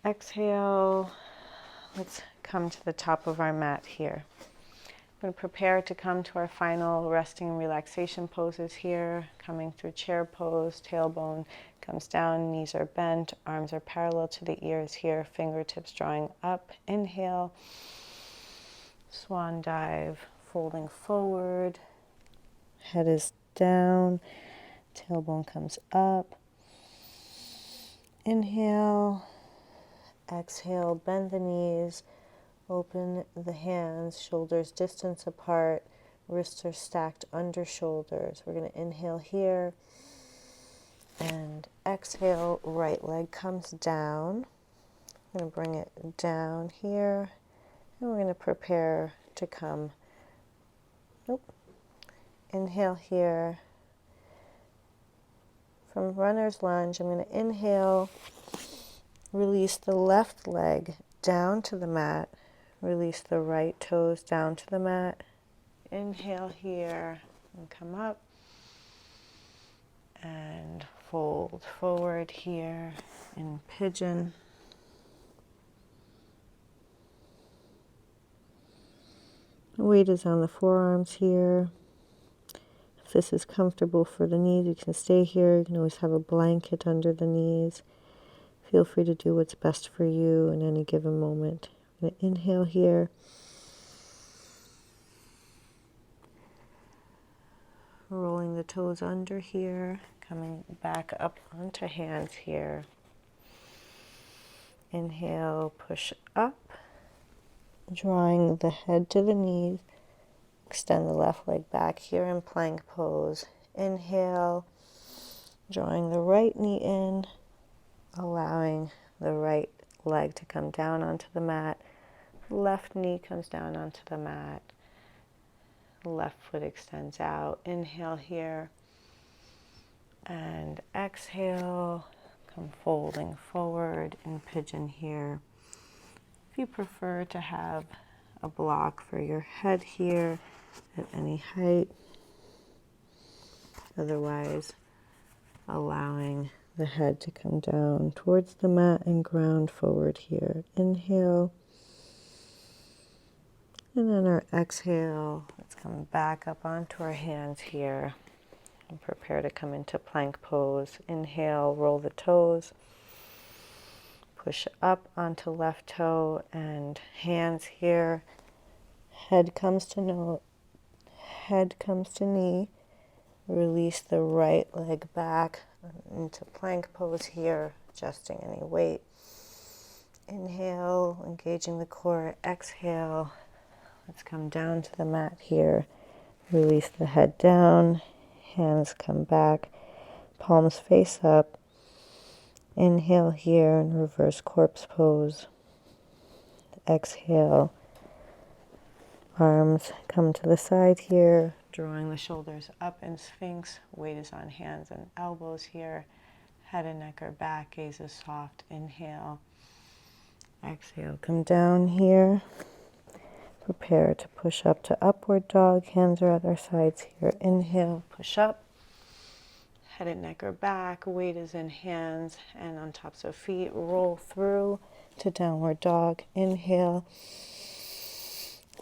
Exhale, let's come to the top of our mat here. We're going to prepare to come to our final resting and relaxation poses here. Coming through chair pose, tailbone comes down, knees are bent, arms are parallel to the ears here, fingertips drawing up. Inhale, swan dive, folding forward, head is down, tailbone comes up. Inhale, exhale, bend the knees, open the hands, shoulders distance apart, wrists are stacked under shoulders. We're going to inhale here and exhale, right leg comes down. I'm going to bring it down here and we're going to prepare to come. Inhale here. From runner's lunge, I'm going to inhale, release the left leg down to the mat, release the right toes down to the mat. Inhale here and come up and fold forward here in pigeon. Weight is on the forearms here. If this is comfortable for the knees, you can stay here. You can always have a blanket under the knees. Feel free to do what's best for you in any given moment. I'm going to inhale here. Rolling the toes under here, coming back up onto hands here. Inhale, push up, drawing the head to the knees. Extend the left leg back here in plank pose. Inhale, drawing the right knee in, allowing the right leg to come down onto the mat. Left knee comes down onto the mat. Left foot extends out. Inhale here. And exhale. Come folding forward in pigeon here. If you prefer to have a block for your head here at any height. Otherwise, allowing the head to come down towards the mat and ground forward here. Inhale. And then our exhale, let's come back up onto our hands here and prepare to come into plank pose. Inhale, roll the toes. Push up onto left toe and hands here. Head comes to knee. Release the right leg back into plank pose here, adjusting any weight. Inhale, engaging the core. Exhale. Let's come down to the mat here. Release the head down. Hands come back. Palms face up. Inhale here in reverse corpse pose. Exhale. Arms come to the side here. Drawing the shoulders up in Sphinx. Weight is on hands and elbows here. Head and neck are back. Gaze is soft. Inhale. Exhale. Come down here. Prepare to push up to upward dog. Hands are at our sides here. Inhale. Push up. Head and neck are back. Weight is in hands and on tops of feet. Roll through to downward dog. Inhale.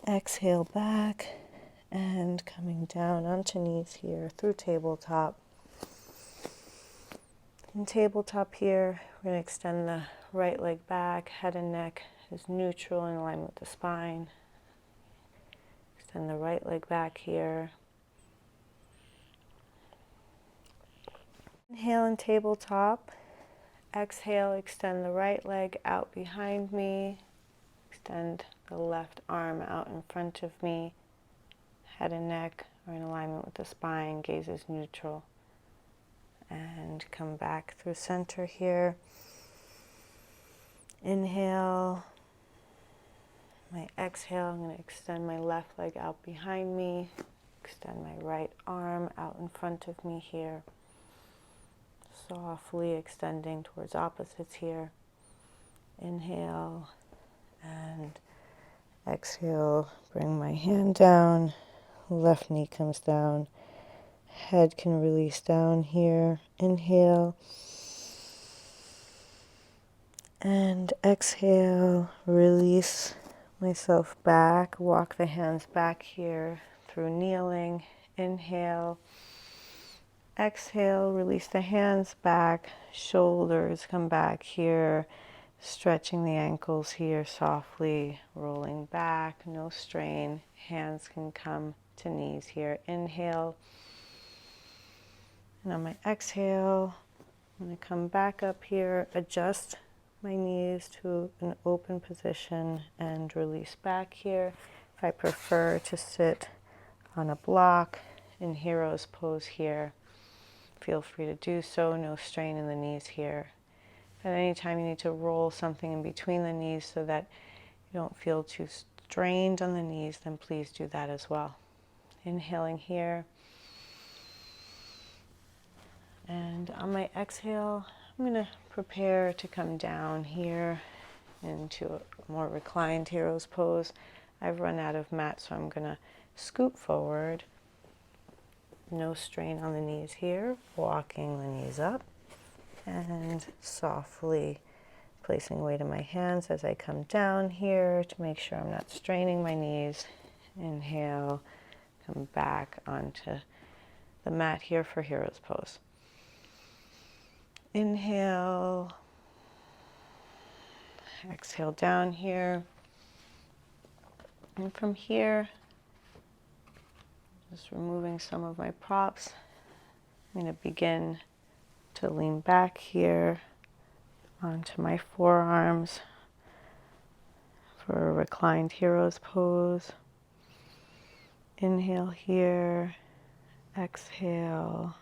Exhale back. And coming down onto knees here through tabletop. In tabletop here, we're going to extend the right leg back. Head and neck is neutral in alignment with the spine. Extend the right leg back here. Inhale in tabletop. Exhale, extend the right leg out behind me. Extend the left arm out in front of me. Head and neck are in alignment with the spine. Gaze is neutral. And come back through center here. Inhale. My exhale, I'm going to extend my left leg out behind me. Extend my right arm out in front of me here. Softly extending towards opposites here. Inhale and exhale. Bring my hand down. Left knee comes down. Head can release down here. Inhale. And exhale. Release myself back. Walk the hands back here through kneeling. Inhale. Exhale, release the hands back, shoulders come back here, stretching the ankles here softly, rolling back, no strain. Hands can come to knees here. Inhale. And on my exhale, I'm going to come back up here, adjust my knees to an open position and release back here. If I prefer to sit on a block in hero's pose here, feel free to do so. No strain in the knees here. At any time you need to roll something in between the knees so that you don't feel too strained on the knees, then please do that as well. Inhaling here. And on my exhale, I'm going to prepare to come down here into a more reclined hero's pose. I've run out of mat, so I'm going to scoot forward. No strain on the knees here, walking the knees up. And softly placing weight in my hands as I come down here to make sure I'm not straining my knees. Inhale, come back onto the mat here for Hero's Pose. Inhale, exhale down here. And from here, just removing some of my props, I'm going to begin to lean back here onto my forearms for a reclined Hero's Pose. Inhale here, exhale.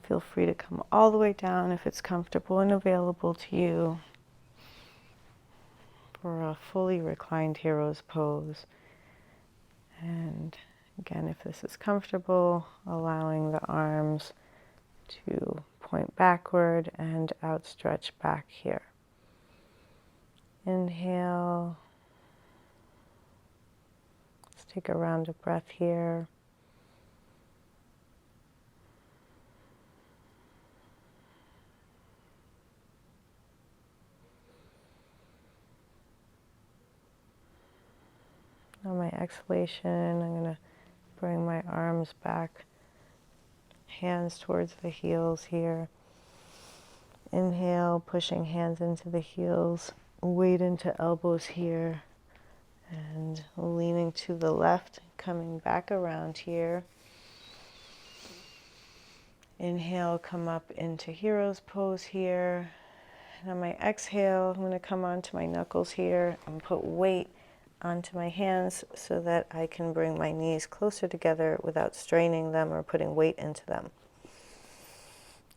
Feel free to come all the way down if it's comfortable and available to you for a fully reclined Hero's Pose. And again, if this is comfortable, allowing the arms to point backward and outstretch back here. Inhale. Let's take a round of breath here. On my exhalation, I'm going to bring my arms back, hands towards the heels here. Inhale, pushing hands into the heels, weight into elbows here, and leaning to the left, coming back around here. Inhale, come up into Hero's Pose here. And on my exhale, I'm going to come onto my knuckles here and put weight onto my hands so that I can bring my knees closer together without straining them or putting weight into them.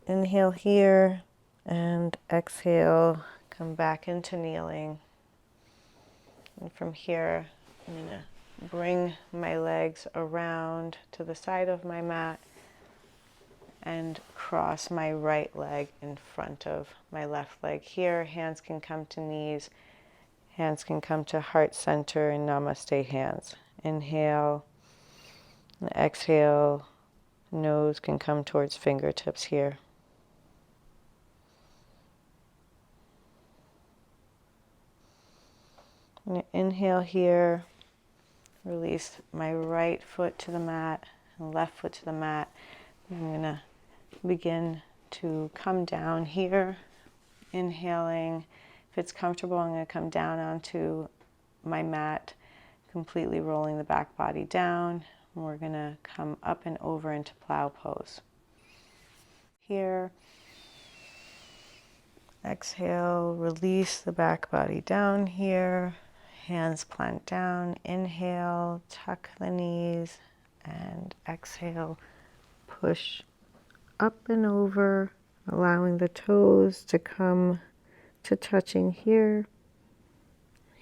Inhale here and exhale, come back into kneeling. And from here, I'm going to bring my legs around to the side of my mat and cross my right leg in front of my left leg here. Hands can come to knees. Hands can come to heart center in Namaste hands. Inhale and exhale. Nose can come towards fingertips here. And inhale here. Release my right foot to the mat and left foot to the mat. I'm going to begin to come down here. Inhaling. If it's comfortable, I'm going to come down onto my mat, completely rolling the back body down. And we're going to come up and over into plow pose. Here, exhale, release the back body down here. Hands plant down. Inhale, tuck the knees, and exhale, push up and over, allowing the toes to come to touching here.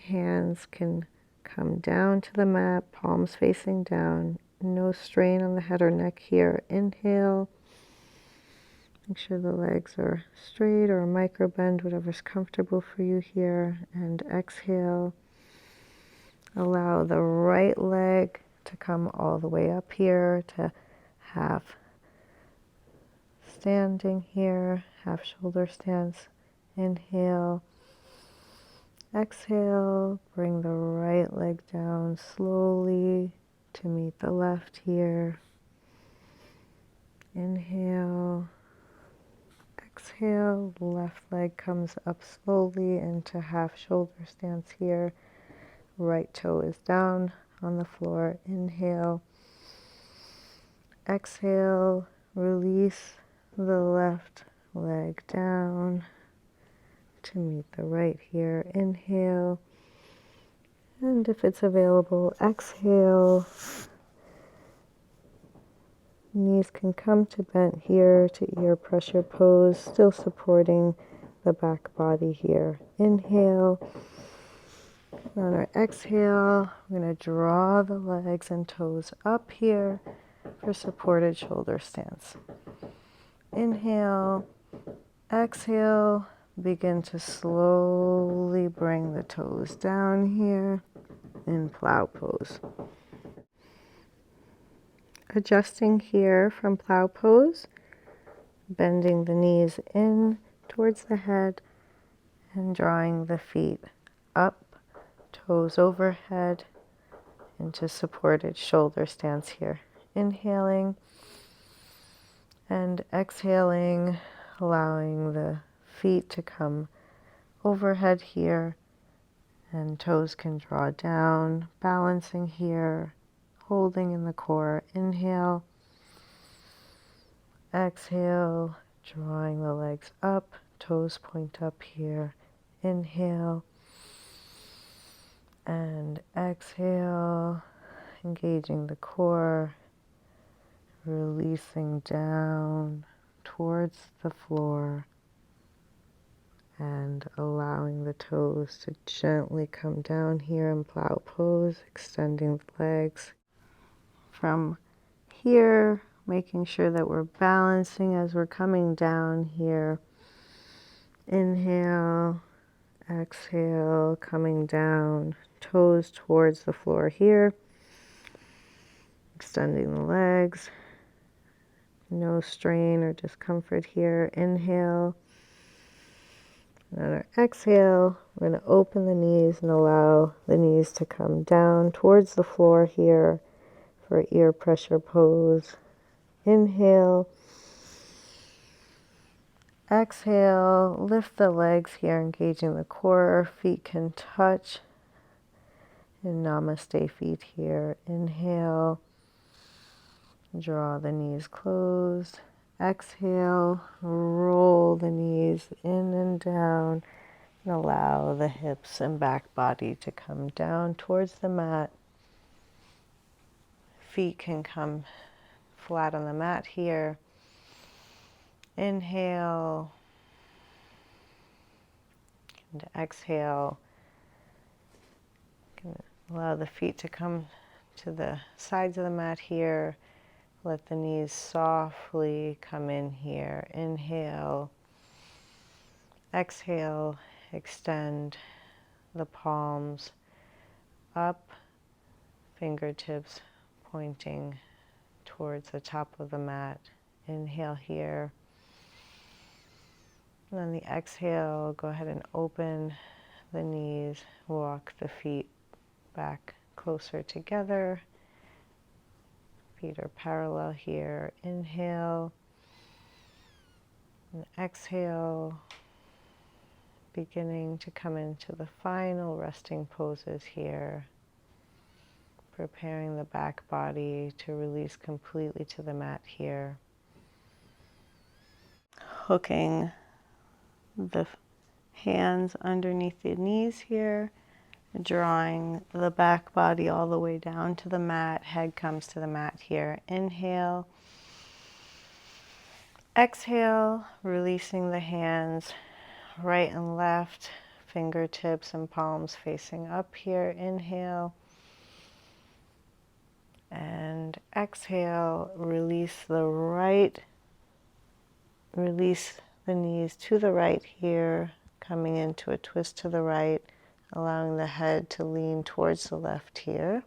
Hands can come down to the mat, palms facing down. No strain on the head or neck here. Inhale. Make sure the legs are straight or a micro bend, whatever's comfortable for you here. And exhale. Allow the right leg to come all the way up here to half standing here, half shoulder stance. Inhale. Exhale, bring the right leg down slowly to meet the left here. Inhale, exhale, left leg comes up slowly into half shoulder stance here. Right toe is down on the floor. Inhale, exhale, release the left leg down to meet the right here. Inhale, and if it's available, exhale. Knees can come to bent here to ear pressure pose, still supporting the back body here. Inhale. On our exhale, we're going to draw the legs and toes up here for supported shoulder stance. Inhale, exhale, begin to slowly bring the toes down here in plow pose. Adjusting here from plow pose, bending the knees in towards the head and drawing the feet up, toes overhead into supported shoulder stance here. Inhaling and exhaling, allowing the feet to come overhead here and toes can draw down, balancing here, holding in the core. Inhale, exhale, drawing the legs up, toes point up here. Inhale and exhale, engaging the core, releasing down towards the floor and allowing the toes to gently come down here in plow pose, extending the legs. From here, making sure that we're balancing as we're coming down here. Inhale, exhale, coming down, toes towards the floor here. Extending the legs. No strain or discomfort here. Inhale. And on our exhale, we're going to open the knees and allow the knees to come down towards the floor here for ear pressure pose. Inhale. Exhale, lift the legs here, engaging the core. Feet can touch. In Namaste feet here. Inhale. Draw the knees closed. Exhale, roll the knees in and down. And allow the hips and back body to come down towards the mat. Feet can come flat on the mat here. Inhale. And exhale. Allow the feet to come to the sides of the mat here. Let the knees softly come in here. Inhale. Exhale. Extend the palms up, fingertips pointing towards the top of the mat. Inhale here. And on the exhale, go ahead and open the knees, walk the feet back closer together. Feet are parallel here. Inhale and exhale. Beginning to come into the final resting poses here. Preparing the back body to release completely to the mat here. Hooking the hands underneath the knees here. Drawing the back body all the way down to the mat. Head comes to the mat here. Inhale. Exhale, releasing the hands right and left, fingertips and palms facing up here. Inhale. And exhale, release the knees to the right here, coming into a twist to the right, allowing the head to lean towards the left here.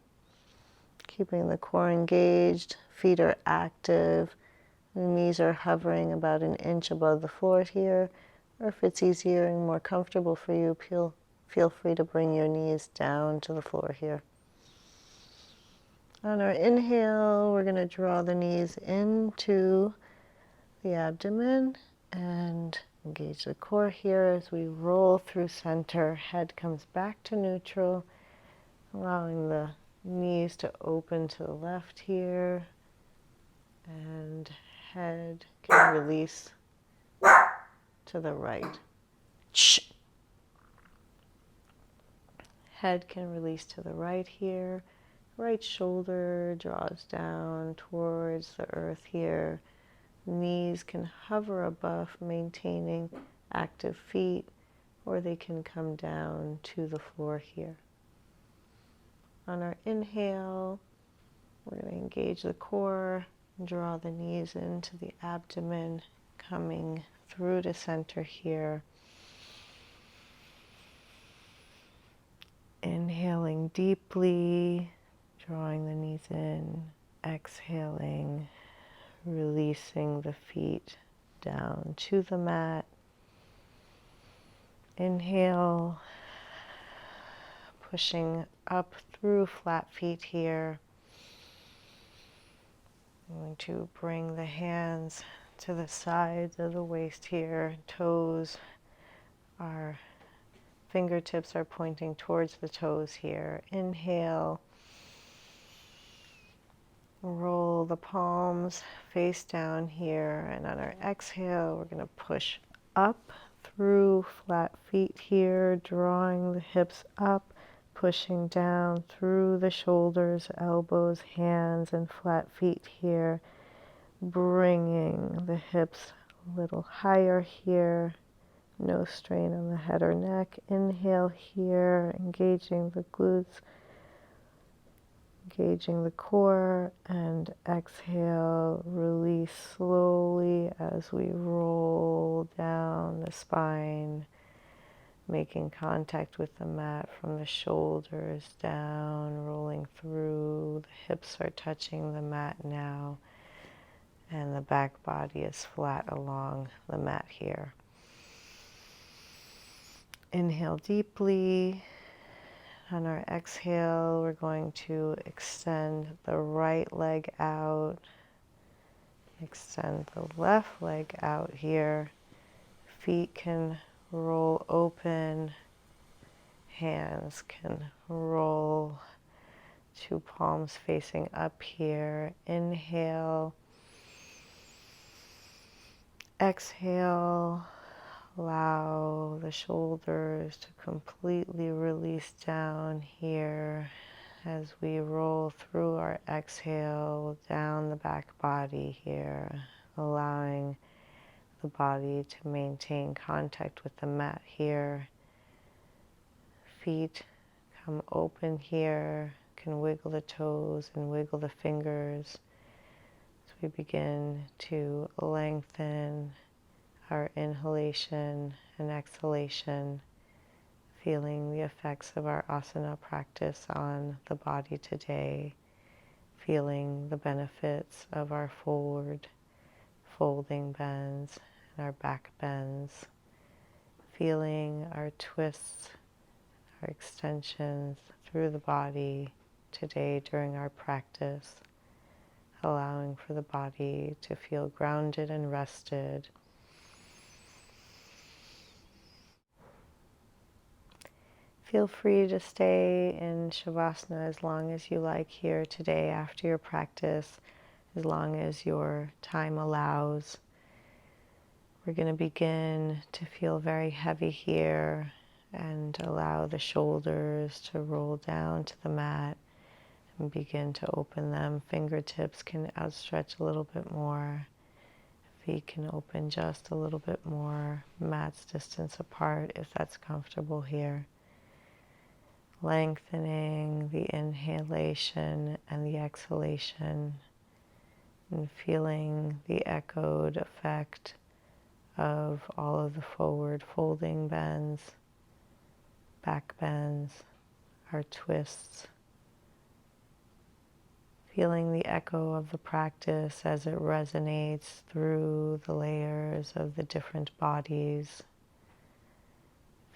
Keeping the core engaged, feet are active, the knees are hovering about an inch above the floor here. Or if it's easier and more comfortable for you, feel free to bring your knees down to the floor here. On our inhale, we're going to draw the knees into the abdomen and engage the core here as we roll through center. Head comes back to neutral, allowing the knees to open to the left here, and head can release to the right. Head can release to the right here. Right shoulder draws down towards the earth here. Knees can hover above, maintaining active feet, or they can come down to the floor here. On our inhale, we're going to engage the core, draw the knees into the abdomen, coming through to center here. Inhaling deeply, drawing the knees in, exhaling, releasing the feet down to the mat. Inhale, pushing up through flat feet here. I'm going to bring the hands to the sides of the waist here. Toes, our fingertips are pointing towards the toes here. Inhale, roll the palms face down here. And on our exhale, we're going to push up through flat feet here, drawing the hips up, pushing down through the shoulders, elbows, hands, and flat feet here, bringing the hips a little higher here, no strain on the head or neck. Inhale here, engaging the glutes, engaging the core, and exhale, release slowly as we roll down the spine, making contact with the mat from the shoulders down, rolling through. The hips are touching the mat now, and the back body is flat along the mat here. Inhale deeply. On our exhale, we're going to extend the right leg out, extend the left leg out here. Feet can roll open, hands can roll, two palms facing up here. Inhale, exhale. Allow the shoulders to completely release down here as we roll through our exhale down the back body here, allowing the body to maintain contact with the mat here. Feet come open here, can wiggle the toes and wiggle the fingers as we begin to lengthen our inhalation and exhalation, feeling the effects of our asana practice on the body today, feeling the benefits of our forward folding bends and our back bends, feeling our twists, our extensions through the body today during our practice, allowing for the body to feel grounded and rested. Feel free to stay in Shavasana as long as you like here today after your practice, as long as your time allows. We're going to begin to feel very heavy here and allow the shoulders to roll down to the mat and begin to open them. Fingertips can outstretch a little bit more. Feet can open just a little bit more. Mats distance apart if that's comfortable here. Lengthening the inhalation and the exhalation and feeling the echoed effect of all of the forward folding bends, back bends, our twists. Feeling the echo of the practice as it resonates through the layers of the different bodies.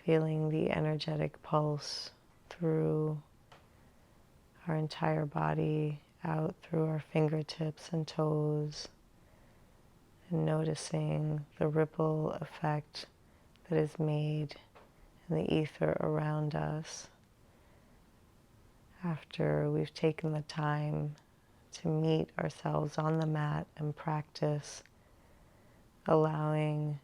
Feeling the energetic pulse through our entire body, out through our fingertips and toes, and noticing the ripple effect that is made in the ether around us after we've taken the time to meet ourselves on the mat and practice, allowing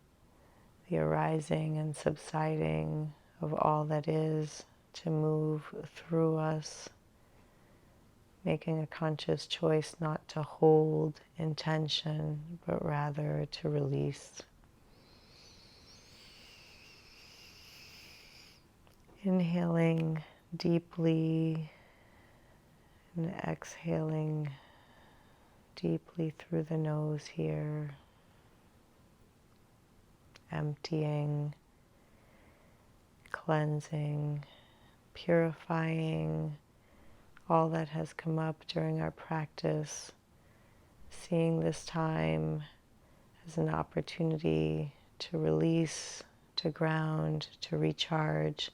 the arising and subsiding of all that is to move through us, making a conscious choice not to hold intention, but rather to release. Inhaling deeply and exhaling deeply through the nose here, emptying, cleansing, purifying all that has come up during our practice, seeing this time as an opportunity to release, to ground, to recharge,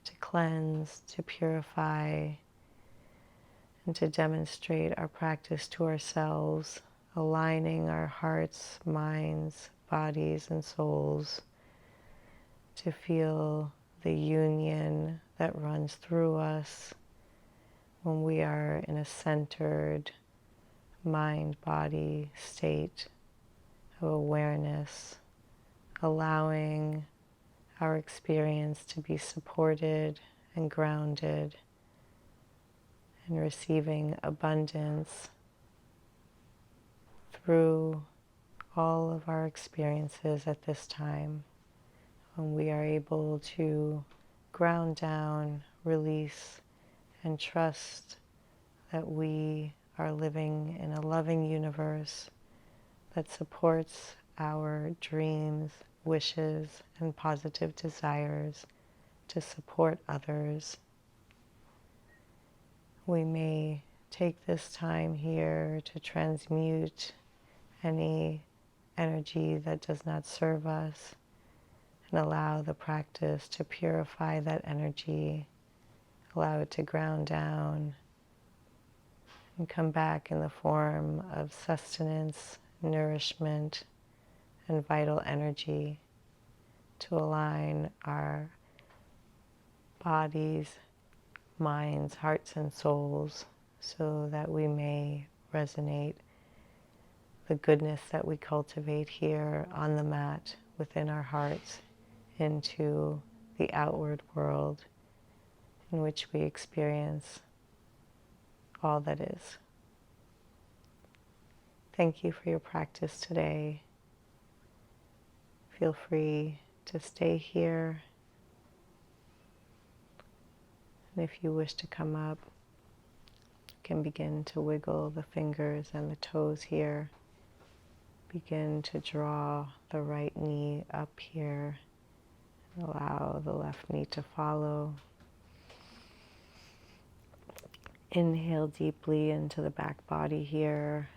to cleanse, to purify, and to demonstrate our practice to ourselves, aligning our hearts, minds, bodies, and souls to feel the union that runs through us when we are in a centered mind-body state of awareness, allowing our experience to be supported and grounded, and receiving abundance through all of our experiences at this time, when we are able to ground down, release, and trust that we are living in a loving universe that supports our dreams, wishes, and positive desires to support others. We may take this time here to transmute any energy that does not serve us and allow the practice to purify that energy, allow it to ground down and come back in the form of sustenance, nourishment, and vital energy to align our bodies, minds, hearts, and souls so that we may resonate the goodness that we cultivate here on the mat within our hearts into the outward world in which we experience all that is. Thank you for your practice today. Feel free to stay here. And if you wish to come up, you can begin to wiggle the fingers and the toes here. Begin to draw the right knee up here. And allow the left knee to follow. Inhale deeply into the back body here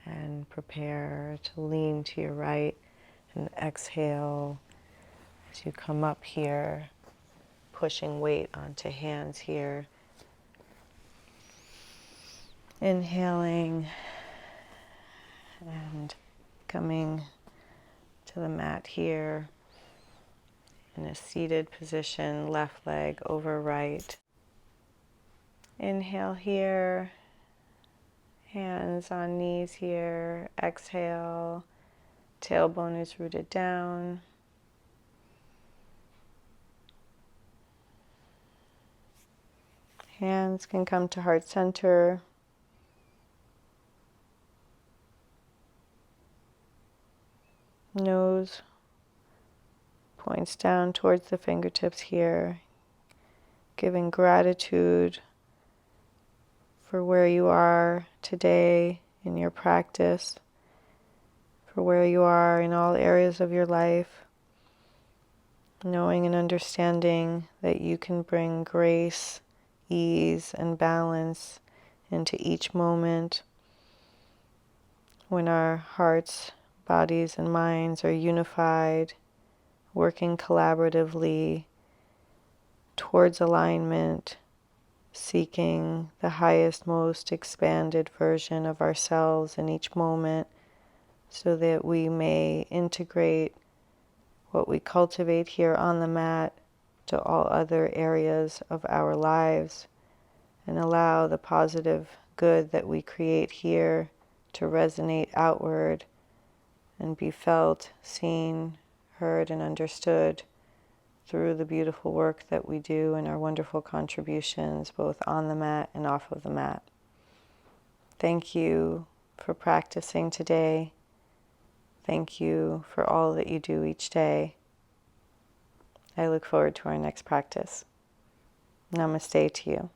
and prepare to lean to your right, and exhale as you come up here, pushing weight onto hands here. Inhaling and coming to the mat here in a seated position, left leg over right. Inhale here, hands on knees here. Exhale, tailbone is rooted down. Hands can come to heart center. Nose points down towards the fingertips here, giving gratitude for where you are today in your practice, for where you are in all areas of your life, knowing and understanding that you can bring grace, ease, and balance into each moment when our hearts, bodies, and minds are unified, working collaboratively towards alignment, seeking the highest, most expanded version of ourselves in each moment so that we may integrate what we cultivate here on the mat to all other areas of our lives and allow the positive good that we create here to resonate outward and be felt, seen, heard, and understood through the beautiful work that we do and our wonderful contributions both on the mat and off of the mat. Thank you for practicing today. Thank you for all that you do each day. I look forward to our next practice. Namaste to you.